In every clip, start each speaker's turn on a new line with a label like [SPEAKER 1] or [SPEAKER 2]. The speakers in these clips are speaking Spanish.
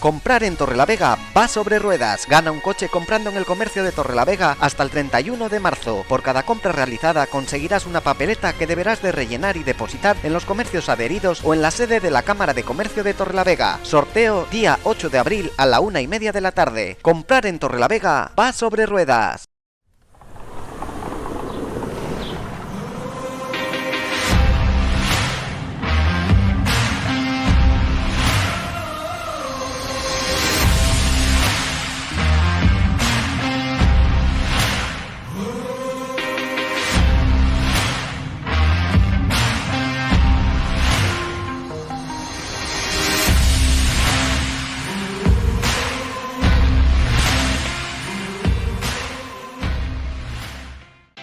[SPEAKER 1] Comprar en Torrelavega va sobre ruedas. Gana un coche comprando en el comercio de Torrelavega hasta el 31 de marzo. Por cada compra realizada conseguirás una papeleta que deberás de rellenar y depositar en los comercios adheridos o en la sede de la Cámara de Comercio de Torrelavega. Sorteo día 8 de abril a la 1:30 de la tarde. Comprar en Torrelavega va sobre ruedas.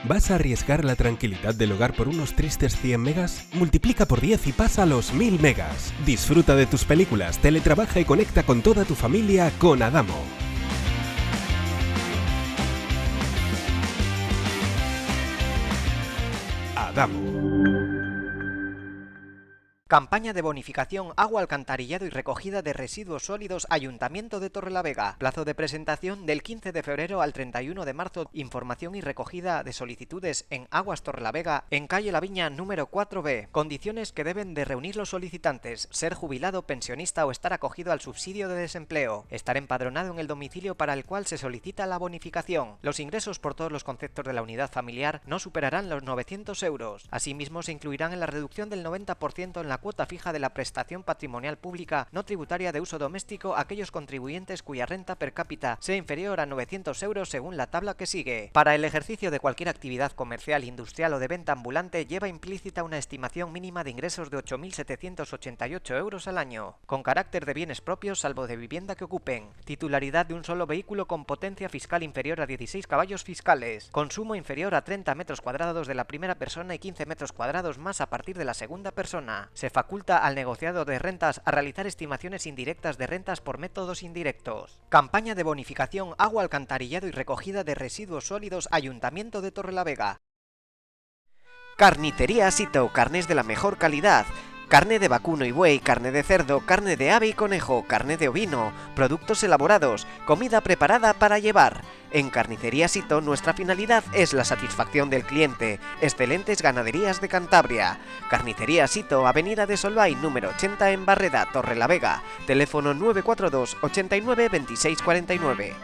[SPEAKER 2] ¿Vas a arriesgar la tranquilidad del hogar por unos tristes 100 megas? Multiplica por 10 y pasa a los 1000 megas. Disfruta de tus películas, teletrabaja y conecta con toda tu familia con Adamo. Adamo.
[SPEAKER 1] Campaña de bonificación agua, alcantarillado y recogida de residuos sólidos Ayuntamiento de Torrelavega. Plazo de presentación del 15 de febrero al 31 de marzo. Información y recogida de solicitudes en Aguas Torrelavega, en calle La Viña número 4B. Condiciones que deben de reunir los solicitantes: ser jubilado, pensionista o estar acogido al subsidio de desempleo. Estar empadronado en el domicilio para el cual se solicita la bonificación. Los ingresos por todos los conceptos de la unidad familiar no superarán los 900 euros. Asimismo, se incluirán en la reducción del 90% en la cuota fija de la prestación patrimonial pública no tributaria de uso doméstico aquellos contribuyentes cuya renta per cápita sea inferior a 900 euros según la tabla que sigue. Para el ejercicio de cualquier actividad comercial, industrial o de venta ambulante lleva implícita una estimación mínima de ingresos de 8.788 euros al año, con carácter de bienes propios salvo de vivienda que ocupen. Titularidad de un solo vehículo con potencia fiscal inferior a 16 caballos fiscales. Consumo inferior a 30 metros cuadrados de la primera persona y 15 metros cuadrados más a partir de la segunda persona. Se faculta al negociado de rentas a realizar estimaciones indirectas de rentas por métodos indirectos. Campaña de bonificación agua, alcantarillado y recogida de residuos sólidos Ayuntamiento de Torrelavega. Carnicería Sito, carnes de la mejor calidad. Carne de vacuno y buey, carne de cerdo, carne de ave y conejo, carne de ovino, productos elaborados, comida preparada para llevar. En Carnicería Sito nuestra finalidad es la satisfacción del cliente. Excelentes ganaderías de Cantabria. Carnicería Sito, Avenida de Solvay, número 80 en Barreda, Torrelavega. Teléfono 942 89 26 49.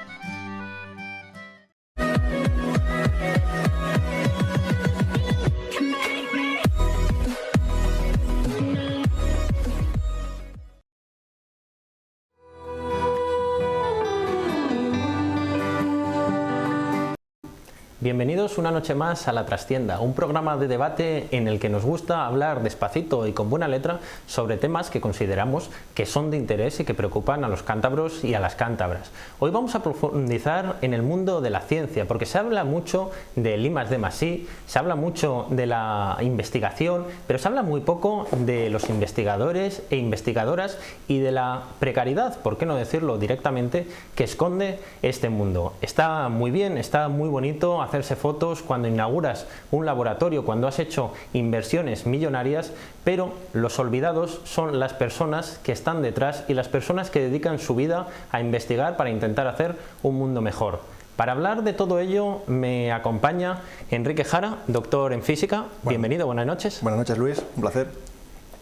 [SPEAKER 3] Bienvenidos una noche más a La Trastienda, un programa de debate en el que nos gusta hablar despacito y con buena letra sobre temas que consideramos que son de interés y que preocupan a los cántabros y a las cántabras. Hoy vamos a profundizar en el mundo de la ciencia, porque se habla mucho del I+D+I, se habla mucho de la investigación, pero se habla muy poco de los investigadores e investigadoras y de la precariedad, por qué no decirlo directamente, que esconde este mundo. Está muy bien, está muy bonito hacerse fotos cuando inauguras un laboratorio, cuando has hecho inversiones millonarias, pero los olvidados son las personas que están detrás y las personas que dedican su vida a investigar para intentar hacer un mundo mejor. Para hablar de todo ello me acompaña Enrique Jara, doctor en física. Bienvenido, buenas noches.
[SPEAKER 4] Buenas noches, Luis, un placer.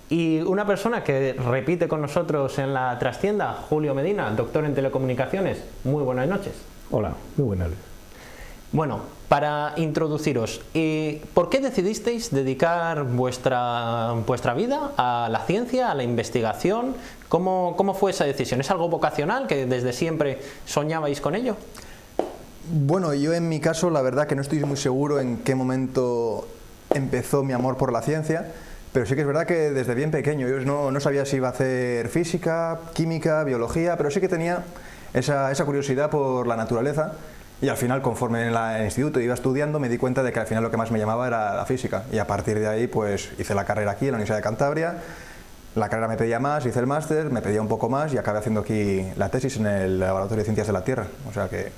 [SPEAKER 3] Y una persona que repite con nosotros en La Trastienda, Julio Medina, doctor en telecomunicaciones. Muy buenas noches.
[SPEAKER 5] Hola, muy buenas.
[SPEAKER 3] Bueno, para introduciros, ¿por qué decidisteis dedicar vuestra vida a la ciencia, a la investigación? ¿Cómo fue esa decisión? ¿Es algo vocacional, que desde siempre soñabais con ello?
[SPEAKER 4] Bueno, yo en mi caso la verdad que no estoy muy seguro en qué momento empezó mi amor por la ciencia, pero sí que es verdad que desde bien pequeño yo no sabía si iba a hacer física, química, biología, pero sí que tenía esa curiosidad por la naturaleza. Y al final, conforme en el instituto iba estudiando, me di cuenta de que al final lo que más me llamaba era la física. Y a partir de ahí, pues hice la carrera aquí en la Universidad de Cantabria. La carrera me pedía más, hice el máster, me pedía un poco más y acabé haciendo aquí la tesis en el Laboratorio de Ciencias de la Tierra. O sea que...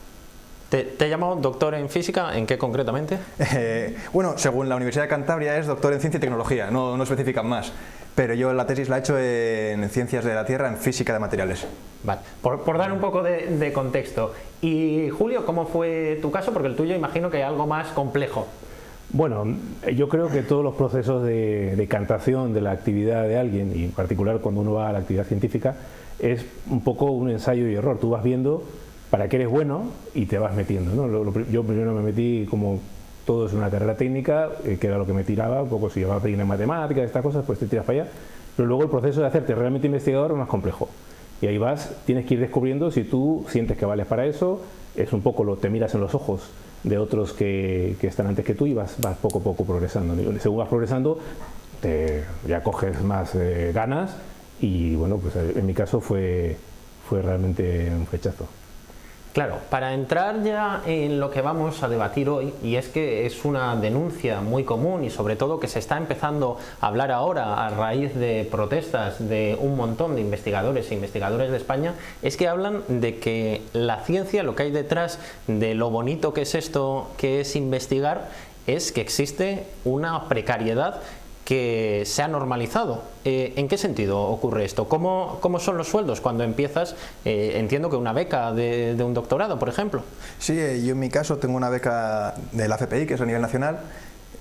[SPEAKER 3] ¿Te llamo doctor en física? ¿En qué concretamente?
[SPEAKER 4] Bueno, según la Universidad de Cantabria es doctor en Ciencia y Tecnología, no especifican más. pero yo la tesis la he hecho en Ciencias de la Tierra, en Física de Materiales.
[SPEAKER 3] Vale. Por dar un poco de contexto. Y Julio, ¿cómo fue tu caso? Porque el tuyo imagino que es algo más complejo.
[SPEAKER 5] Bueno, yo creo que todos los procesos de decantación de la actividad de alguien, y en particular cuando uno va a la actividad científica, es un poco un ensayo y error. Tú vas viendo para qué eres bueno y te vas metiendo, ¿no? Yo primero me metí, como todo es una carrera técnica, que era lo que me tiraba, un poco si llevaba a pedir en matemáticas, estas cosas, pues te tiras para allá. Pero luego el proceso de hacerte realmente investigador es más complejo. Y ahí vas, tienes que ir descubriendo si tú sientes que vales para eso, es un poco te miras en los ojos de otros que están antes que tú y vas poco a poco progresando. Y según vas progresando, ya coges más ganas y bueno, pues en mi caso fue realmente un flechazo.
[SPEAKER 3] Claro, para entrar ya en lo que vamos a debatir hoy, y es que es una denuncia muy común y sobre todo que se está empezando a hablar ahora a raíz de protestas de un montón de investigadores e investigadoras de España, es que hablan de que la ciencia, lo que hay detrás de lo bonito que es esto, que es investigar, es que existe una precariedad que se ha normalizado. ¿En qué sentido ocurre esto? ¿Cómo son los sueldos cuando empiezas? Entiendo que una beca de un doctorado, por ejemplo.
[SPEAKER 4] Sí, yo en mi caso tengo una beca de la FPI, que es a nivel nacional,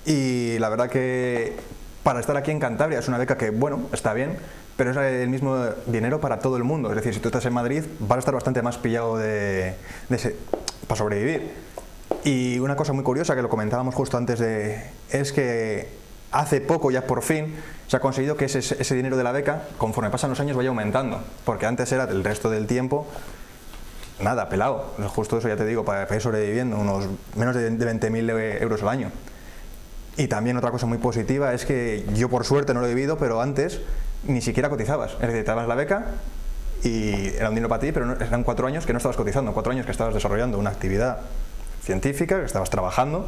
[SPEAKER 4] y la verdad que para estar aquí en Cantabria es una beca que, bueno, está bien, pero es el mismo dinero para todo el mundo. Es decir, si tú estás en Madrid vas a estar bastante más pillado para sobrevivir. Y una cosa muy curiosa que lo comentábamos justo antes es que hace poco, ya por fin, se ha conseguido que ese dinero de la beca, conforme pasan los años, vaya aumentando, porque antes era el resto del tiempo nada, pelado. Justo eso, ya te digo, para ir sobreviviendo, unos menos de 20.000 euros al año. Y también otra cosa muy positiva es que yo, por suerte, no lo he vivido, pero antes ni siquiera cotizabas. Es decir, te dabas la beca y era un dinero para ti, pero eran 4 años que no estabas cotizando, 4 años que estabas desarrollando una actividad científica, que estabas trabajando,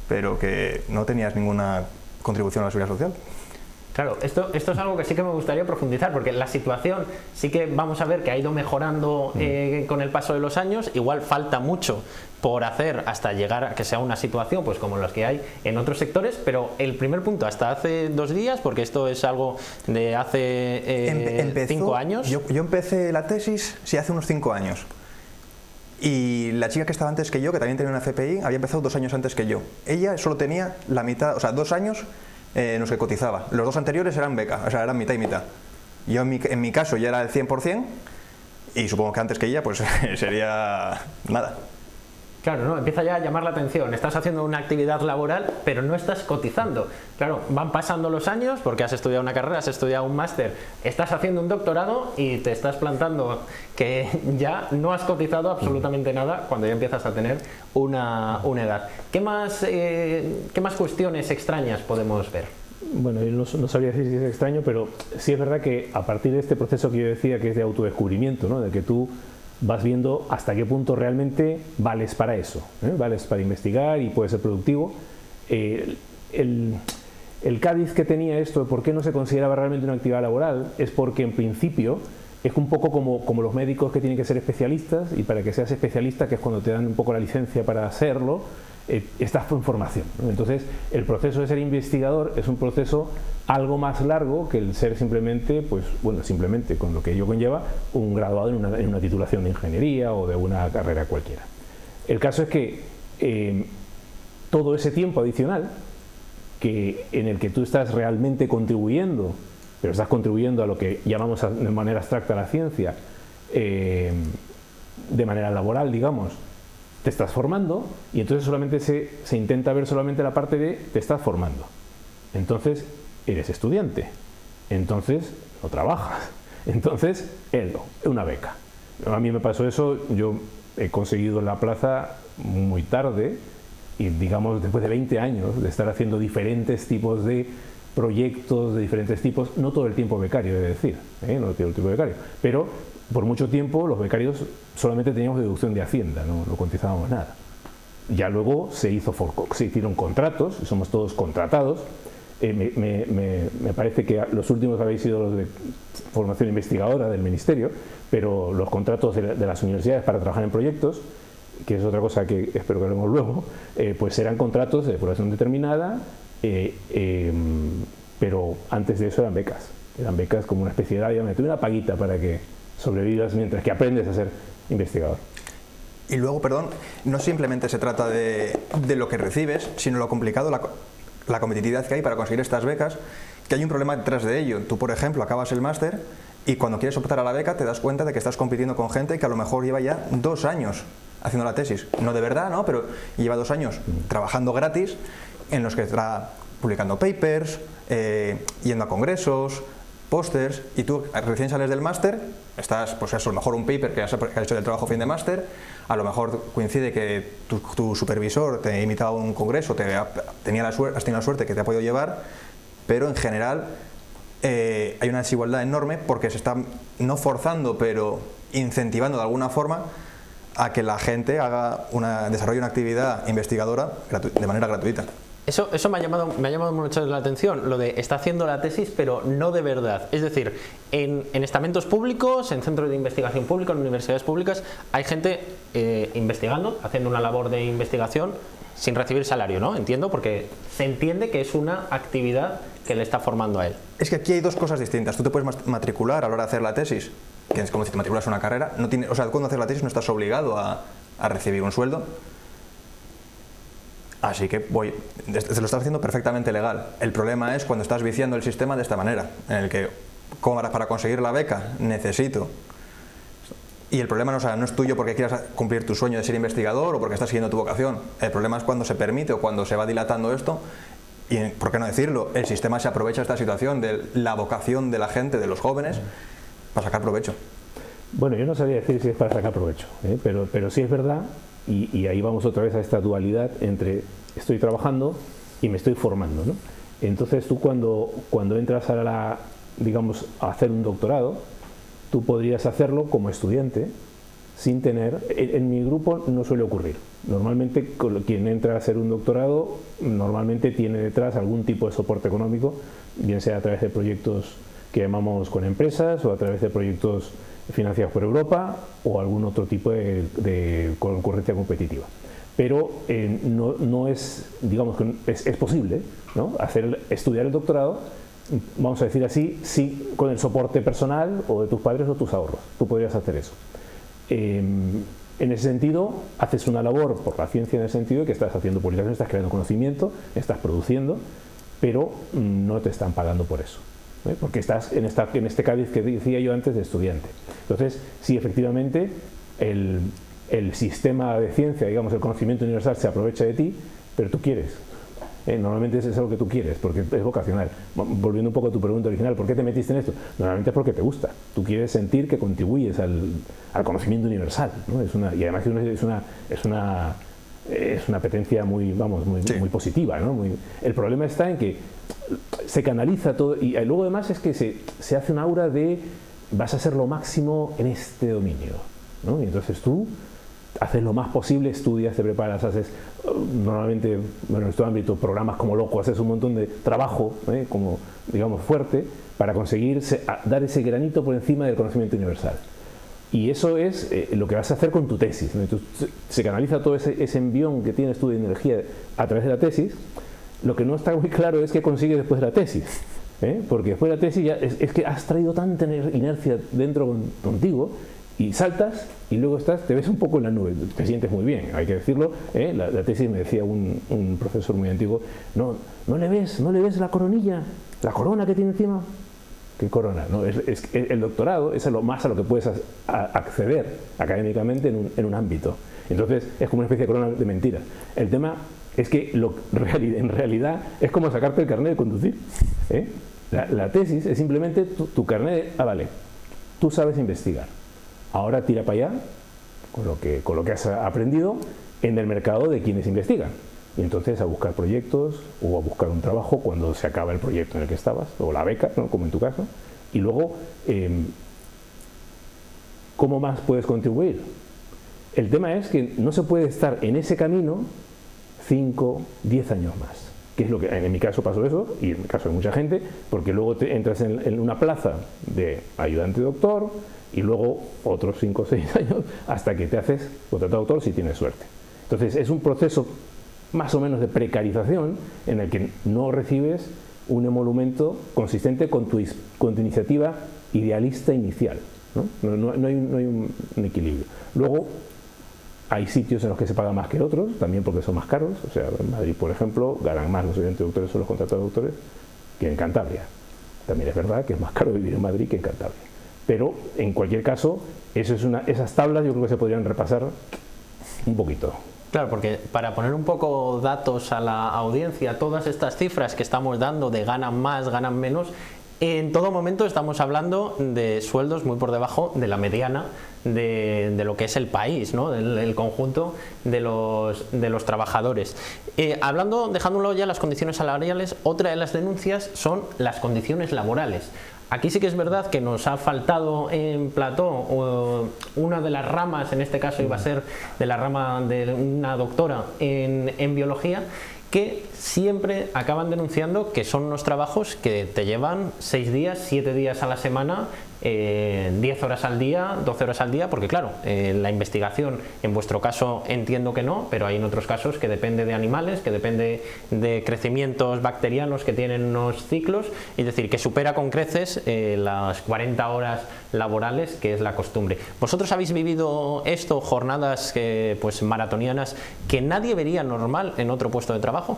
[SPEAKER 4] pero que no tenías ninguna contribución a la seguridad social.
[SPEAKER 3] Claro, esto es algo que sí que me gustaría profundizar, porque la situación sí que vamos a ver que ha ido mejorando con el paso de los años. Igual falta mucho por hacer hasta llegar a que sea una situación pues como las que hay en otros sectores, pero el primer punto, hasta hace 2 días, porque esto es algo de hace 5 años.
[SPEAKER 4] Yo empecé la tesis, sí, hace unos 5 años. Y la chica que estaba antes que yo, que también tenía una FPI, había empezado 2 años antes que yo. Ella solo tenía la mitad, o sea, 2 años en los que cotizaba. Los 2 anteriores eran beca, o sea, eran mitad y mitad. Yo en mi caso ya era el 100%, y supongo que antes que ella pues sería nada.
[SPEAKER 3] Claro, ¿no? Empieza ya a llamar la atención. Estás haciendo una actividad laboral, pero no estás cotizando. Claro, van pasando los años porque has estudiado una carrera, has estudiado un máster, estás haciendo un doctorado y te estás plantando que ya no has cotizado absolutamente nada cuando ya empiezas a tener una edad. ¿Qué más cuestiones extrañas podemos ver?
[SPEAKER 5] Bueno, yo no sabría decir si es extraño, pero sí es verdad que a partir de este proceso que yo decía, que es de autodescubrimiento, ¿no? De que tú vas viendo hasta qué punto realmente vales para eso, vales para investigar y puedes ser productivo. El cariz que tenía esto de por qué no se consideraba realmente una actividad laboral es porque en principio es un poco como los médicos que tienen que ser especialistas, y para que seas especialista, que es cuando te dan un poco la licencia para hacerlo, estás en formación, ¿no? Entonces el proceso de ser investigador es un proceso algo más largo que el ser simplemente, pues bueno, simplemente con lo que ello conlleva un graduado en una titulación de ingeniería o de una carrera cualquiera. El caso es que todo ese tiempo adicional en el que tú estás realmente contribuyendo, pero estás contribuyendo a lo que llamamos de manera abstracta la ciencia, de manera laboral, digamos, te estás formando, y entonces solamente se intenta ver solamente la parte de te estás formando. Entonces eres estudiante, entonces no trabajas, entonces una beca. A mí me pasó eso, yo he conseguido la plaza muy tarde, y digamos después de 20 años de estar haciendo diferentes tipos de proyectos de diferentes tipos, no todo el tiempo becario, he de decir, no todo el tiempo becario, pero por mucho tiempo los becarios solamente teníamos deducción de Hacienda, no cotizábamos nada. Ya luego se hicieron contratos, somos todos contratados. Me parece que los últimos habéis sido los de formación investigadora del Ministerio, pero los contratos de las universidades para trabajar en proyectos, que es otra cosa que espero que hablemos luego, pues serán contratos de duración determinada, pero antes de eso eran becas como una especie de una paguita para que sobrevivas mientras que aprendes a ser investigador.
[SPEAKER 4] Y luego, perdón, no simplemente se trata de lo que recibes, sino lo complicado, la competitividad que hay para conseguir estas becas, que hay un problema detrás de ello. Tú, por ejemplo, acabas el máster y cuando quieres optar a la beca te das cuenta de que estás compitiendo con gente que a lo mejor lleva ya 2 años haciendo la tesis. No de verdad, ¿no? Pero lleva 2 años trabajando gratis, en los que está publicando papers, yendo a congresos, pósters, y tú recién sales del máster, estás, pues eso, a lo mejor un paper que has hecho del trabajo fin de máster, a lo mejor coincide que tu supervisor te ha invitado a un congreso, has tenido la suerte que te ha podido llevar, pero en general hay una desigualdad enorme porque se está no forzando, pero incentivando de alguna forma a que la gente desarrolle una actividad investigadora de manera gratuita.
[SPEAKER 3] Eso me ha llamado mucho la atención, lo de está haciendo la tesis pero no de verdad. Es decir, en estamentos públicos, en centros de investigación públicos, en universidades públicas, hay gente investigando, haciendo una labor de investigación sin recibir salario, ¿no? Entiendo, porque se entiende que es una actividad que le está formando a él.
[SPEAKER 4] Es que aquí hay 2 cosas distintas. Tú te puedes matricular a la hora de hacer la tesis, que es como si te matriculas a una carrera. O sea, cuando haces la tesis no estás obligado a recibir un sueldo. Así que se lo estás haciendo perfectamente legal. El problema es cuando estás viciando el sistema de esta manera, en el que para conseguir la beca necesito. Y el problema no es tuyo porque quieras cumplir tu sueño de ser investigador o porque estás siguiendo tu vocación. El problema es cuando se permite o cuando se va dilatando esto. Y, ¿por qué no decirlo? El sistema se aprovecha de esta situación, de la vocación de la gente, de los jóvenes, para sacar provecho.
[SPEAKER 5] Bueno, yo no sabría decir si es para sacar provecho, pero sí es verdad, y ahí vamos otra vez a esta dualidad entre estoy trabajando y me estoy formando, ¿no? Entonces tú cuando entras a hacer un doctorado, tú podrías hacerlo como estudiante sin tener, en mi grupo no suele ocurrir. Normalmente quien entra a hacer un doctorado normalmente tiene detrás algún tipo de soporte económico, bien sea a través de proyectos que llamamos con empresas o a través de proyectos financiados por Europa o algún otro tipo de concurrencia competitiva. Pero no es, digamos que es posible, ¿no? Estudiar el doctorado, vamos a decir así, sí, con el soporte personal o de tus padres o tus ahorros. Tú podrías hacer eso. En ese sentido, haces una labor por la ciencia en el sentido de que estás haciendo publicaciones, estás creando conocimiento, estás produciendo, pero no te están pagando por eso, ¿eh? Porque estás en este cádiz que decía yo antes de estudiante. Entonces, sí, efectivamente, el sistema de ciencia, digamos, el conocimiento universal se aprovecha de ti, pero tú quieres. Normalmente eso es algo que tú quieres, porque es vocacional. Volviendo un poco a tu pregunta original, ¿por qué te metiste en esto? Normalmente es porque te gusta. Tú quieres sentir que contribuyes al conocimiento universal, ¿no? Y además es una apetencia muy positiva, ¿no? El problema está en que se canaliza todo, y luego además es que se hace un aura de vas a hacer lo máximo en este dominio, ¿no? Y entonces tú haces lo más posible, estudias, te preparas, haces normalmente, en nuestro ámbito, programas como loco, haces un montón de trabajo, como digamos fuerte, para conseguir dar ese granito por encima del conocimiento universal. Y eso es lo que vas a hacer con tu tesis, ¿no? Entonces, se canaliza todo ese envión que tienes tú de energía a través de la tesis. Lo que no está muy claro es qué consigues después de la tesis, porque después de la tesis ya es que has traído tanta inercia dentro contigo, y saltas y luego te ves un poco en la nube, te sientes muy bien, hay que decirlo, la tesis, me decía un profesor muy antiguo, no le ves la coronilla, la corona que tiene encima. ¿Qué corona? No, el doctorado es más a lo que puedes acceder académicamente en un ámbito. Entonces es como una especie de corona de mentira. El tema es que en realidad es como sacarte el carnet de conducir, La tesis es simplemente tu carnet de, vale, tú sabes investigar. Ahora tira para allá con lo que has aprendido en el mercado de quienes investigan. Y entonces a buscar proyectos o a buscar un trabajo cuando se acaba el proyecto en el que estabas, o la beca, ¿no? Como en tu caso. Y luego, ¿cómo más puedes contribuir? El tema es que no se puede estar en ese camino 5, 10 años más. Que es lo que en mi caso pasó eso, y en el caso de mucha gente, porque luego te entras en una plaza de ayudante doctor, y luego otros 5 o 6 años hasta que te haces contratado doctor si tienes suerte. Entonces es un proceso más o menos de precarización en el que no recibes un emolumento consistente con tu iniciativa idealista inicial, ¿no? No hay un equilibrio. Luego, hay sitios en los que se paga más que otros, también porque son más caros. O sea, en Madrid, por ejemplo, ganan más los estudiantes de doctores o los contratados de doctores que en Cantabria. También es verdad que es más caro vivir en Madrid que en Cantabria. Pero, en cualquier caso, esas tablas yo creo que se podrían repasar un poquito.
[SPEAKER 3] Claro, porque para poner un poco datos a la audiencia, todas estas cifras que estamos dando de ganan más, ganan menos, en todo momento estamos hablando de sueldos muy por debajo de la mediana de lo que es el país, ¿no? El conjunto de los trabajadores. Dejándolo ya las condiciones salariales, otra de las denuncias son las condiciones laborales. Aquí sí que es verdad que nos ha faltado en plató una de las ramas, en este caso iba a ser de la rama de una doctora en biología, que siempre acaban denunciando que son unos trabajos que te llevan 6 días, 7 días a la semana, 10 horas al día, 12 horas al día, porque claro, la investigación en vuestro caso entiendo que no, pero hay en otros casos que depende de animales, que depende de crecimientos bacterianos que tienen unos ciclos, es decir, que supera con creces las 40 horas laborales, que es la costumbre. ¿Vosotros habéis vivido esto, jornadas pues maratonianas, que nadie vería normal en otro puesto de trabajo?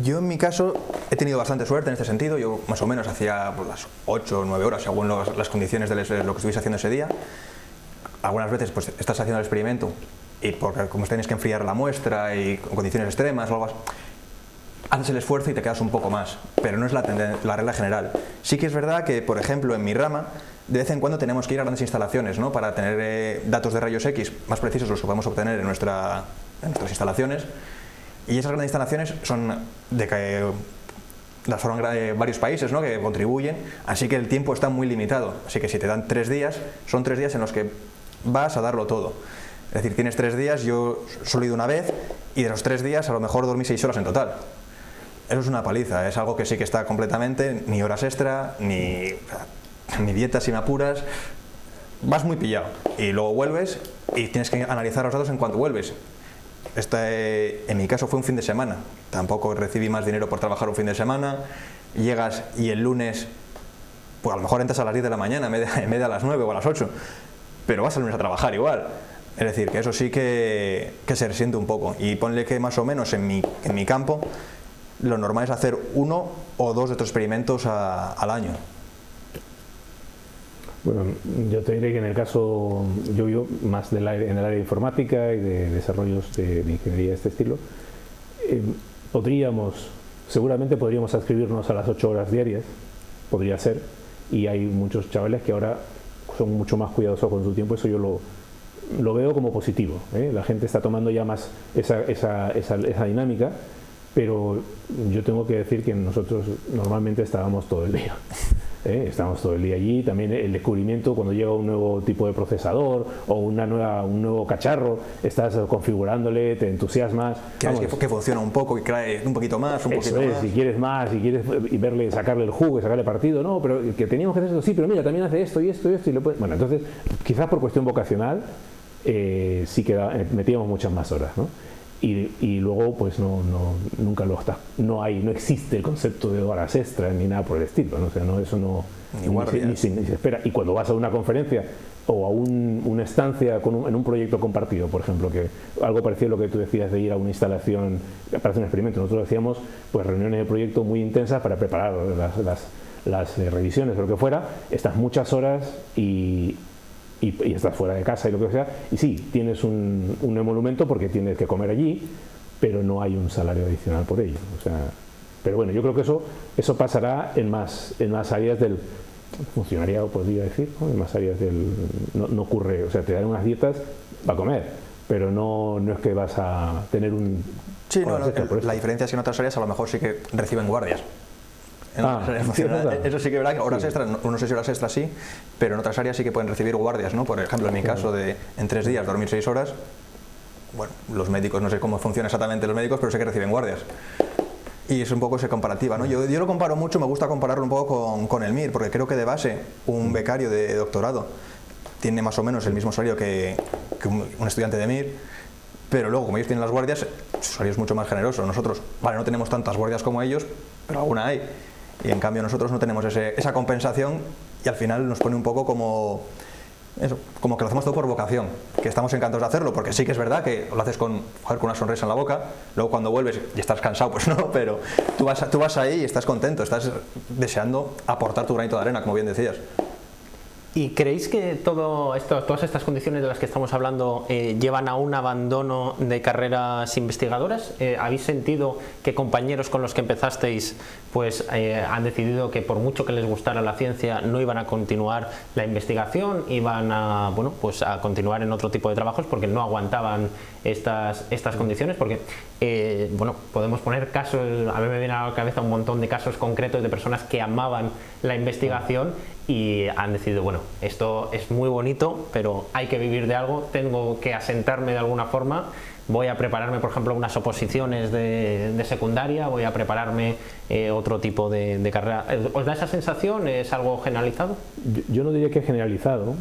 [SPEAKER 4] Yo en mi caso he tenido bastante suerte en este sentido. Yo más o menos hacía pues, las 8 o 9 horas según las condiciones de lo que estuviese haciendo ese día. Algunas veces pues estás haciendo el experimento y porque como tienes que enfriar la muestra y con condiciones extremas o algo así, haces el esfuerzo y te quedas un poco más, pero no es la regla general. Sí que es verdad que, por ejemplo, en mi rama, de vez en cuando tenemos que ir a grandes instalaciones, ¿no? Para tener datos de rayos X más precisos los que podemos obtener en nuestras instalaciones. Y esas grandes instalaciones son las forman varios países, ¿no? Que contribuyen, así que el tiempo está muy limitado. Así que si te dan 3 días, son 3 días en los que vas a darlo todo. Es decir, tienes 3 días, yo solo he ido una vez, y de los 3 días a lo mejor dormí 6 horas en total. Eso es una paliza, es algo que sí que está completamente, ni horas extra, ni dietas si me apuras. Vas muy pillado y luego vuelves y tienes que analizar los datos en cuanto vuelves. En mi caso fue un fin de semana, tampoco recibí más dinero por trabajar un fin de semana. Llegas y el lunes, pues a lo mejor entras a las 10 de la mañana en vez de a las 9 o a las 8, pero vas el lunes a trabajar igual. Es decir, que eso sí que se resiente un poco. Y ponle que más o menos en mi campo lo normal es hacer 1 o 2 de estos experimentos al año.
[SPEAKER 5] Bueno, yo te diré que en el caso, yo vivo más en el área de informática y de desarrollos de ingeniería de este estilo. Seguramente podríamos adscribirnos a las 8 horas diarias, podría ser, y hay muchos chavales que ahora son mucho más cuidadosos con su tiempo. Eso yo lo veo como positivo, ¿eh? La gente está tomando ya más esa dinámica, pero yo tengo que decir que nosotros normalmente estábamos todo el día. Estamos todo el día allí. También el descubrimiento, cuando llega un nuevo tipo de procesador o un nuevo cacharro, estás configurándole, te entusiasmas.
[SPEAKER 4] Quieres que funcione un poco y trae un poquito más, un poquito más.
[SPEAKER 5] Si quieres más, si quieres sacarle el jugo y sacarle partido, no, pero que teníamos que hacer esto, sí, pero mira, también hace esto y esto y esto. Bueno, entonces, quizás por cuestión vocacional, sí que metíamos muchas más horas, ¿no? Y luego pues nunca no existe el concepto de horas extras ni nada por el estilo, ¿no? O sea, eso ni se espera. Y cuando vas a una conferencia o a una estancia en un proyecto compartido, por ejemplo, que algo parecido a lo que tú decías de ir a una instalación para hacer un experimento, nosotros hacíamos pues reuniones de proyecto muy intensas para preparar las revisiones o lo que fuera. Estás muchas horas y estás fuera de casa y lo que sea, y sí, tienes un emolumento porque tienes que comer allí, pero no hay un salario adicional por ello. O sea, pero bueno, yo creo que eso pasará en más áreas del funcionariado, podría decir, ¿no? En más áreas no ocurre, o sea, te dan unas dietas para comer, pero no es que vas a tener un...
[SPEAKER 4] Sí, la diferencia es que en otras áreas a lo mejor sí que reciben guardias. Eso sí que es verdad, que horas extras, no sé si horas extras sí, pero en otras áreas sí que pueden recibir guardias, ¿no? Por ejemplo, en mi caso en 3 días dormir 6 horas, bueno, los médicos, no sé cómo funcionan exactamente los médicos, pero sé que reciben guardias. Y es un poco esa comparativa, ¿no? Yo lo comparo mucho, me gusta compararlo un poco con el MIR, porque creo que de base un becario de doctorado tiene más o menos el mismo salario que un estudiante de MIR, pero luego como ellos tienen las guardias, su salario es mucho más generoso. Nosotros, vale, no tenemos tantas guardias como ellos, pero alguna hay. Y en cambio nosotros no tenemos esa compensación y al final nos pone un poco como eso, como que lo hacemos todo por vocación, que estamos encantados de hacerlo, porque sí que es verdad que lo haces con una sonrisa en la boca, luego cuando vuelves y estás cansado, pues no, pero tú vas ahí y estás contento, estás deseando aportar tu granito de arena, como bien decías.
[SPEAKER 3] ¿Y creéis que todas estas condiciones de las que estamos hablando llevan a un abandono de carreras investigadoras? ¿Habéis sentido que compañeros con los que empezasteis pues, han decidido que por mucho que les gustara la ciencia no iban a continuar la investigación, iban a, bueno, pues a continuar en otro tipo de trabajos porque no aguantaban estas condiciones? Porque bueno, podemos poner casos, a mí me viene a la cabeza un montón de casos concretos de personas que amaban la investigación y han decidido, bueno, esto es muy bonito, pero hay que vivir de algo, tengo que asentarme de alguna forma, voy a prepararme, por ejemplo, unas oposiciones de secundaria, voy a prepararme otro tipo de carrera. ¿Os da esa sensación? ¿Es algo generalizado?
[SPEAKER 5] Yo no diría que es generalizado,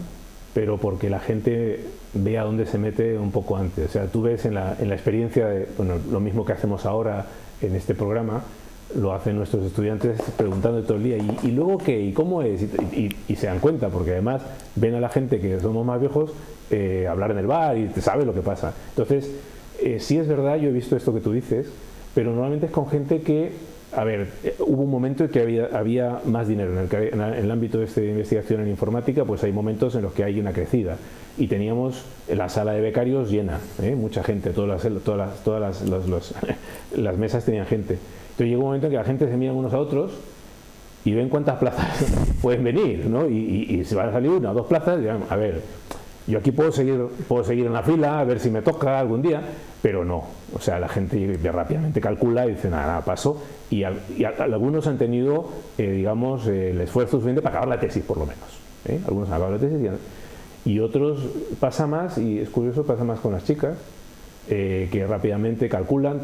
[SPEAKER 5] pero porque la gente ve a dónde se mete un poco antes. O sea, tú ves en la experiencia, bueno, lo mismo que hacemos ahora en este programa, lo hacen nuestros estudiantes preguntando todo el día, ¿y luego qué? ¿Y cómo es? Y se dan cuenta, porque además ven a la gente que somos más viejos hablar en el bar y te sabe lo que pasa. Entonces, sí es verdad, yo he visto esto que tú dices, pero normalmente es con gente que, a ver, hubo un momento en que había más dinero, en el ámbito de investigación en informática, pues hay momentos en los que hay una crecida. Y teníamos la sala de becarios llena, mucha gente, todas las mesas tenían gente. Entonces llega un momento en que la gente se mira unos a otros y ven cuántas plazas pueden venir, ¿no? Y si van a salir una o dos plazas, dirán, a ver, yo aquí puedo seguir en la fila, a ver si me toca algún día, pero no. O sea, la gente rápidamente calcula y dice, nada, paso. Y algunos han tenido, digamos, el esfuerzo suficiente para acabar la tesis, por lo menos. Algunos han acabado la tesis y otros pasa más, y es curioso, pasa más con las chicas, que rápidamente calculan,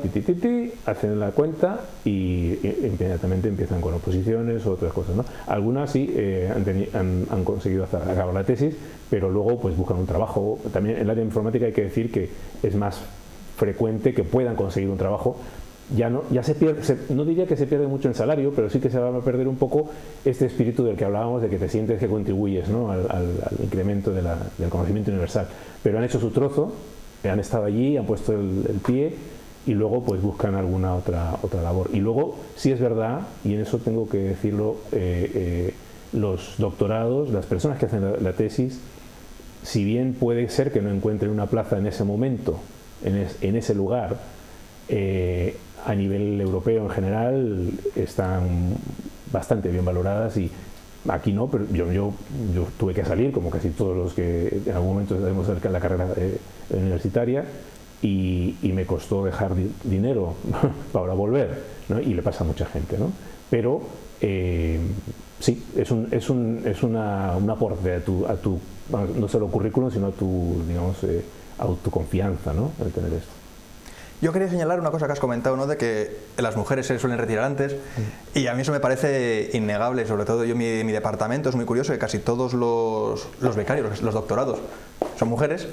[SPEAKER 5] hacen la cuenta y inmediatamente empiezan con oposiciones o otras cosas, ¿no? Algunas sí han conseguido acabar la tesis, pero luego pues buscan un trabajo. También en el área de informática hay que decir que es más frecuente que puedan conseguir un trabajo. Ya se pierde, no diría que se pierde mucho en salario, pero sí que se va a perder un poco este espíritu del que hablábamos, de que te sientes que contribuyes, ¿no? al incremento del conocimiento universal. Pero han hecho su trozo, han estado allí, han puesto el pie y luego pues buscan alguna otra labor. Y luego, sí es verdad, y en eso tengo que decirlo, los doctorados, las personas que hacen la tesis, si bien puede ser que no encuentren una plaza en ese momento, en ese lugar, a nivel europeo en general están bastante bien valoradas, y aquí no, pero yo tuve que salir, como casi todos los que en algún momento debemos hacer la carrera universitaria, y me costó dejar dinero para volver, ¿no? Y le pasa a mucha gente, ¿no? Pero sí, es un aporte a tu no solo currículum, sino a tu, digamos, autoconfianza, ¿no? El tener esto.
[SPEAKER 4] Yo quería señalar una cosa que has comentado, ¿no? De que las mujeres se suelen retirar antes, y a mí eso me parece innegable. Sobre todo yo, mi departamento es muy curioso, que casi todos los becarios, los doctorados, son mujeres,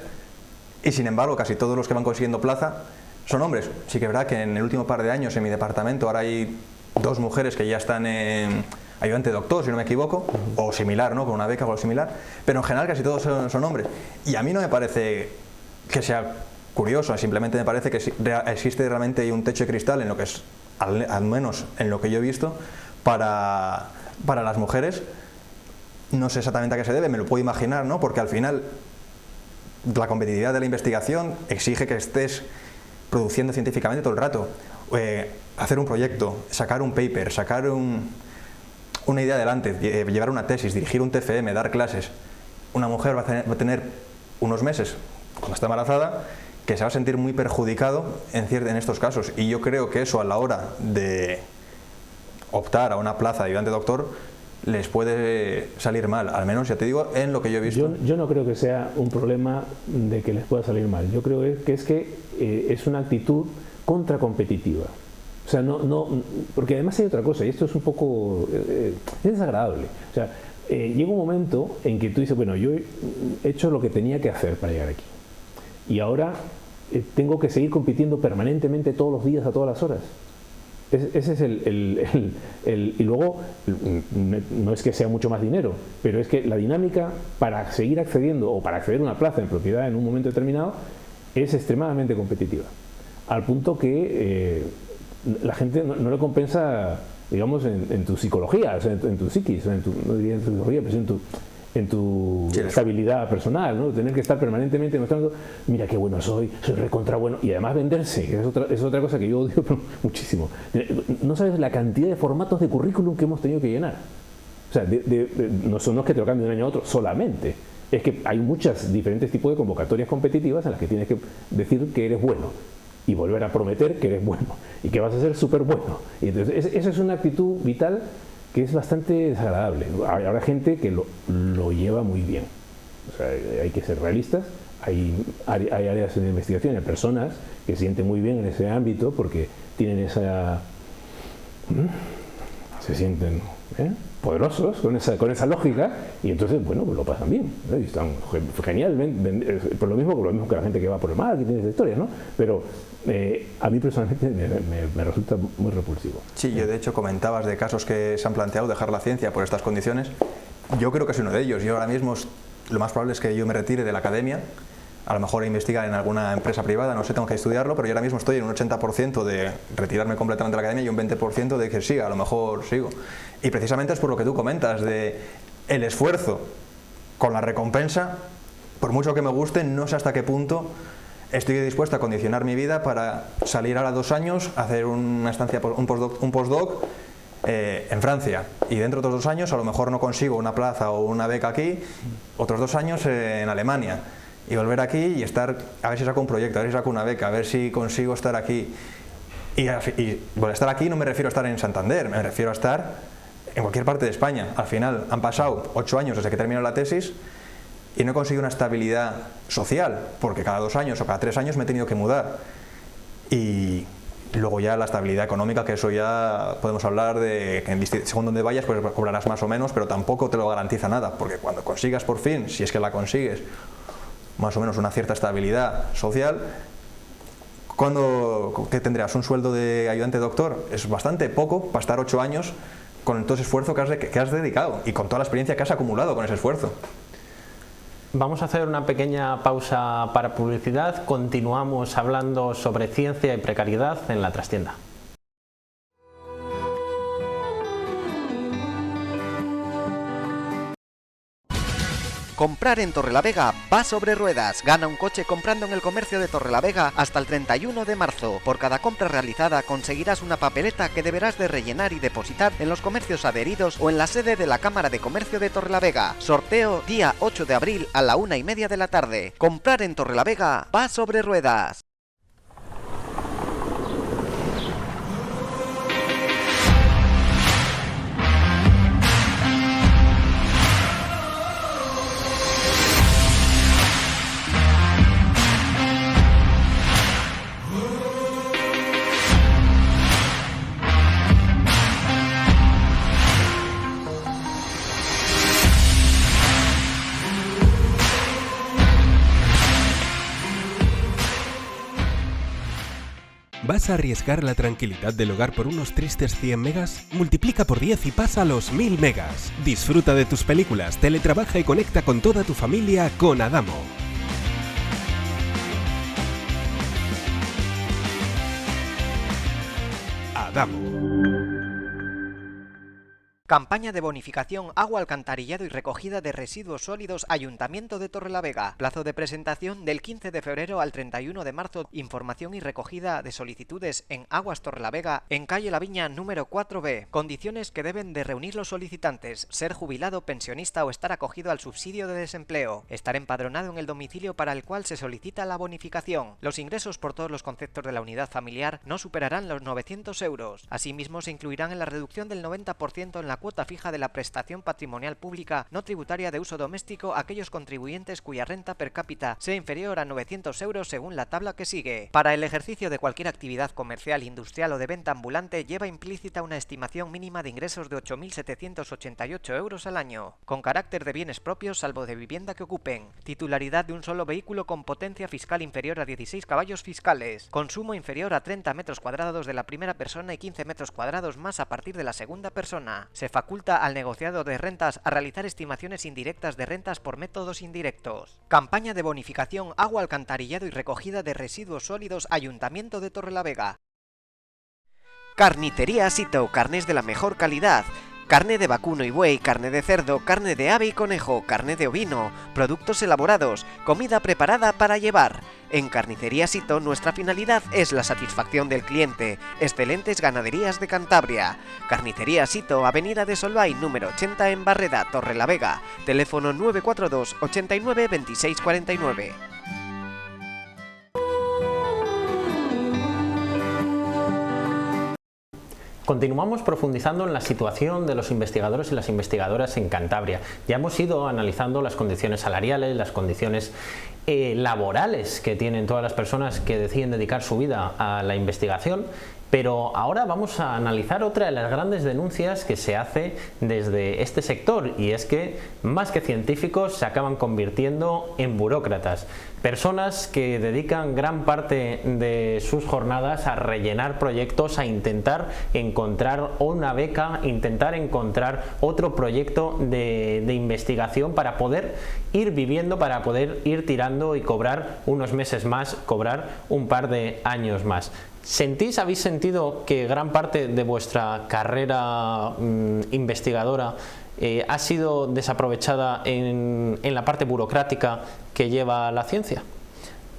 [SPEAKER 4] y sin embargo casi todos los que van consiguiendo plaza son hombres. Sí que es verdad que en el último par de años en mi departamento ahora hay 2 mujeres que ya están en ayudante doctor, si no me equivoco, o similar, ¿no? Con una beca o algo similar, pero en general casi todos son hombres. Y a mí no me parece que sea curioso, simplemente me parece que existe realmente un techo de cristal en lo que es, al menos en lo que yo he visto, para las mujeres. No sé exactamente a qué se debe, me lo puedo imaginar, ¿no? Porque al final la competitividad de la investigación exige que estés produciendo científicamente todo el rato. Hacer un proyecto, sacar un paper, sacar una idea adelante, llevar una tesis, dirigir un TFM, dar clases. Una mujer va a tener unos meses, cuando está embarazada, que se va a sentir muy perjudicado en estos casos, y yo creo que eso, a la hora de optar a una plaza de ayudante doctor, les puede salir mal, al menos, ya te digo, en lo que yo he visto.
[SPEAKER 5] Yo no creo que sea un problema de que les pueda salir mal. Yo creo que es una actitud contracompetitiva. O sea, porque además hay otra cosa, y esto es un poco es desagradable. O sea, llega un momento en que tú dices, bueno, yo he hecho lo que tenía que hacer para llegar aquí, y ahora tengo que seguir compitiendo permanentemente todos los días, a todas las horas. Ese es y luego, no es que sea mucho más dinero, pero es que la dinámica para seguir accediendo o para acceder a una plaza en propiedad en un momento determinado es extremadamente competitiva, al punto que la gente no le compensa, digamos, en tu psicología, o sea, en tu psiquis, no diría en tu psicología, pero en tu estabilidad personal, ¿no? Tener que estar permanentemente demostrando, mira qué bueno soy recontra bueno, y además venderse, que es otra cosa que yo odio muchísimo. No sabes la cantidad de formatos de currículum que hemos tenido que llenar. O sea, no es que te lo cambie de un año a otro solamente, es que hay muchos diferentes tipos de convocatorias competitivas en las que tienes que decir que eres bueno y volver a prometer que eres bueno y que vas a ser súper bueno. Y entonces, esa es una actitud vital que es bastante desagradable. Habrá gente que lo lleva muy bien. O sea, hay que ser realistas. Hay áreas de investigación, hay personas que se sienten muy bien en ese ámbito porque tienen esa... se sienten poderosos con esa lógica, y entonces, bueno, pues lo pasan bien, ¿no? Y están genial, por lo mismo que la gente que va por el marketing, esa historia, ¿no? Pero a mí personalmente me resulta muy repulsivo.
[SPEAKER 4] Sí, yo de hecho comentabas de casos que se han planteado dejar la ciencia por estas condiciones. Yo creo que soy uno de ellos. Yo ahora mismo lo más probable es que yo me retire de la academia, a lo mejor investigar en alguna empresa privada, no sé, tengo que estudiarlo, pero yo ahora mismo estoy en un 80% de retirarme completamente de la academia y un 20% de que siga, a lo mejor sigo. Y precisamente es por lo que tú comentas, de el esfuerzo con la recompensa, por mucho que me guste, no sé hasta qué punto estoy dispuesto a condicionar mi vida para salir ahora 2 años, hacer una estancia, un postdoc en Francia, y dentro de otros 2 años a lo mejor no consigo una plaza o una beca aquí, otros 2 años en Alemania, y volver aquí y estar, a ver si saco un proyecto, a ver si saco una beca, a ver si consigo estar aquí. Y por estar aquí no me refiero a estar en Santander, me refiero a estar en cualquier parte de España. Al final han pasado 8 años desde que terminó la tesis y no he conseguido una estabilidad social, porque cada 2 años o cada 3 años me he tenido que mudar. Y luego ya la estabilidad económica, que eso ya podemos hablar de que según donde vayas pues cobrarás más o menos, pero tampoco te lo garantiza nada, porque cuando consigas por fin, si es que la consigues, más o menos una cierta estabilidad social, ¿qué tendrás? Un sueldo de ayudante doctor es bastante poco para estar 8 años con todo ese esfuerzo que has dedicado y con toda la experiencia que has acumulado con ese esfuerzo.
[SPEAKER 3] Vamos a hacer una pequeña pausa para publicidad. Continuamos hablando sobre ciencia y precariedad en la trastienda.
[SPEAKER 1] Comprar en Torrelavega va sobre ruedas. Gana un coche comprando en el comercio de Torrelavega hasta el 31 de marzo. Por cada compra realizada conseguirás una papeleta que deberás de rellenar y depositar en los comercios adheridos o en la sede de la Cámara de Comercio de Torrelavega. Sorteo día 8 de abril a la 1:30 de la tarde. Comprar en Torrelavega va sobre ruedas.
[SPEAKER 2] ¿Vas a arriesgar la tranquilidad del hogar por unos tristes 100 megas? Multiplica por 10 y pasa a los 1000 megas. Disfruta de tus películas, teletrabaja y conecta con toda tu familia con Adamo. Adamo.
[SPEAKER 1] Campaña de bonificación agua, alcantarillado y recogida de residuos sólidos Ayuntamiento de Torrelavega. Plazo de presentación del 15 de febrero al 31 de marzo. Información y recogida de solicitudes en Aguas Torrelavega, en calle La Viña número 4B. Condiciones que deben de reunir los solicitantes: ser jubilado, pensionista o estar acogido al subsidio de desempleo. Estar empadronado en el domicilio para el cual se solicita la bonificación. Los ingresos por todos los conceptos de la unidad familiar no superarán los 900 euros. Asimismo, se incluirán en la reducción del 90% en la la cuota fija de la prestación patrimonial pública no tributaria de uso doméstico a aquellos contribuyentes cuya renta per cápita sea inferior a 900 euros según la tabla que sigue. Para el ejercicio de cualquier actividad comercial, industrial o de venta ambulante lleva implícita una estimación mínima de ingresos de 8.788 euros al año, con carácter de bienes propios salvo de vivienda que ocupen, titularidad de un solo vehículo con potencia fiscal inferior a 16 caballos fiscales, consumo inferior a 30 metros cuadrados de la primera persona y 15 metros cuadrados más a partir de la segunda persona. Se faculta al negociado de rentas a realizar estimaciones indirectas de rentas por métodos indirectos. Campaña de bonificación agua, alcantarillado y recogida de residuos sólidos Ayuntamiento de Torrelavega. Carnicería Sito, carnes de la mejor calidad. Carne de vacuno y buey, carne de cerdo, carne de ave y conejo, carne de ovino, productos elaborados, comida preparada para llevar. En Carnicería Sito nuestra finalidad es la satisfacción del cliente. Excelentes ganaderías de Cantabria. Carnicería Sito, Avenida de Solvay, número 80 en Barreda, Torrelavega. Teléfono 942 89 26 49.
[SPEAKER 3] Continuamos profundizando en la situación de los investigadores y las investigadoras en Cantabria. Ya hemos ido analizando las condiciones salariales, las condiciones laborales que tienen todas las personas que deciden dedicar su vida a la investigación, pero ahora vamos a analizar otra de las grandes denuncias que se hace desde este sector, y es que más que científicos se acaban convirtiendo en burócratas, personas que dedican gran parte de sus jornadas a rellenar proyectos, a intentar encontrar una beca, intentar encontrar otro proyecto de investigación para poder ir viviendo, para poder ir tirando y cobrar unos meses más, cobrar un par de años más. ¿Habéis sentido que gran parte de vuestra carrera investigadora ha sido desaprovechada en la parte burocrática que lleva la ciencia?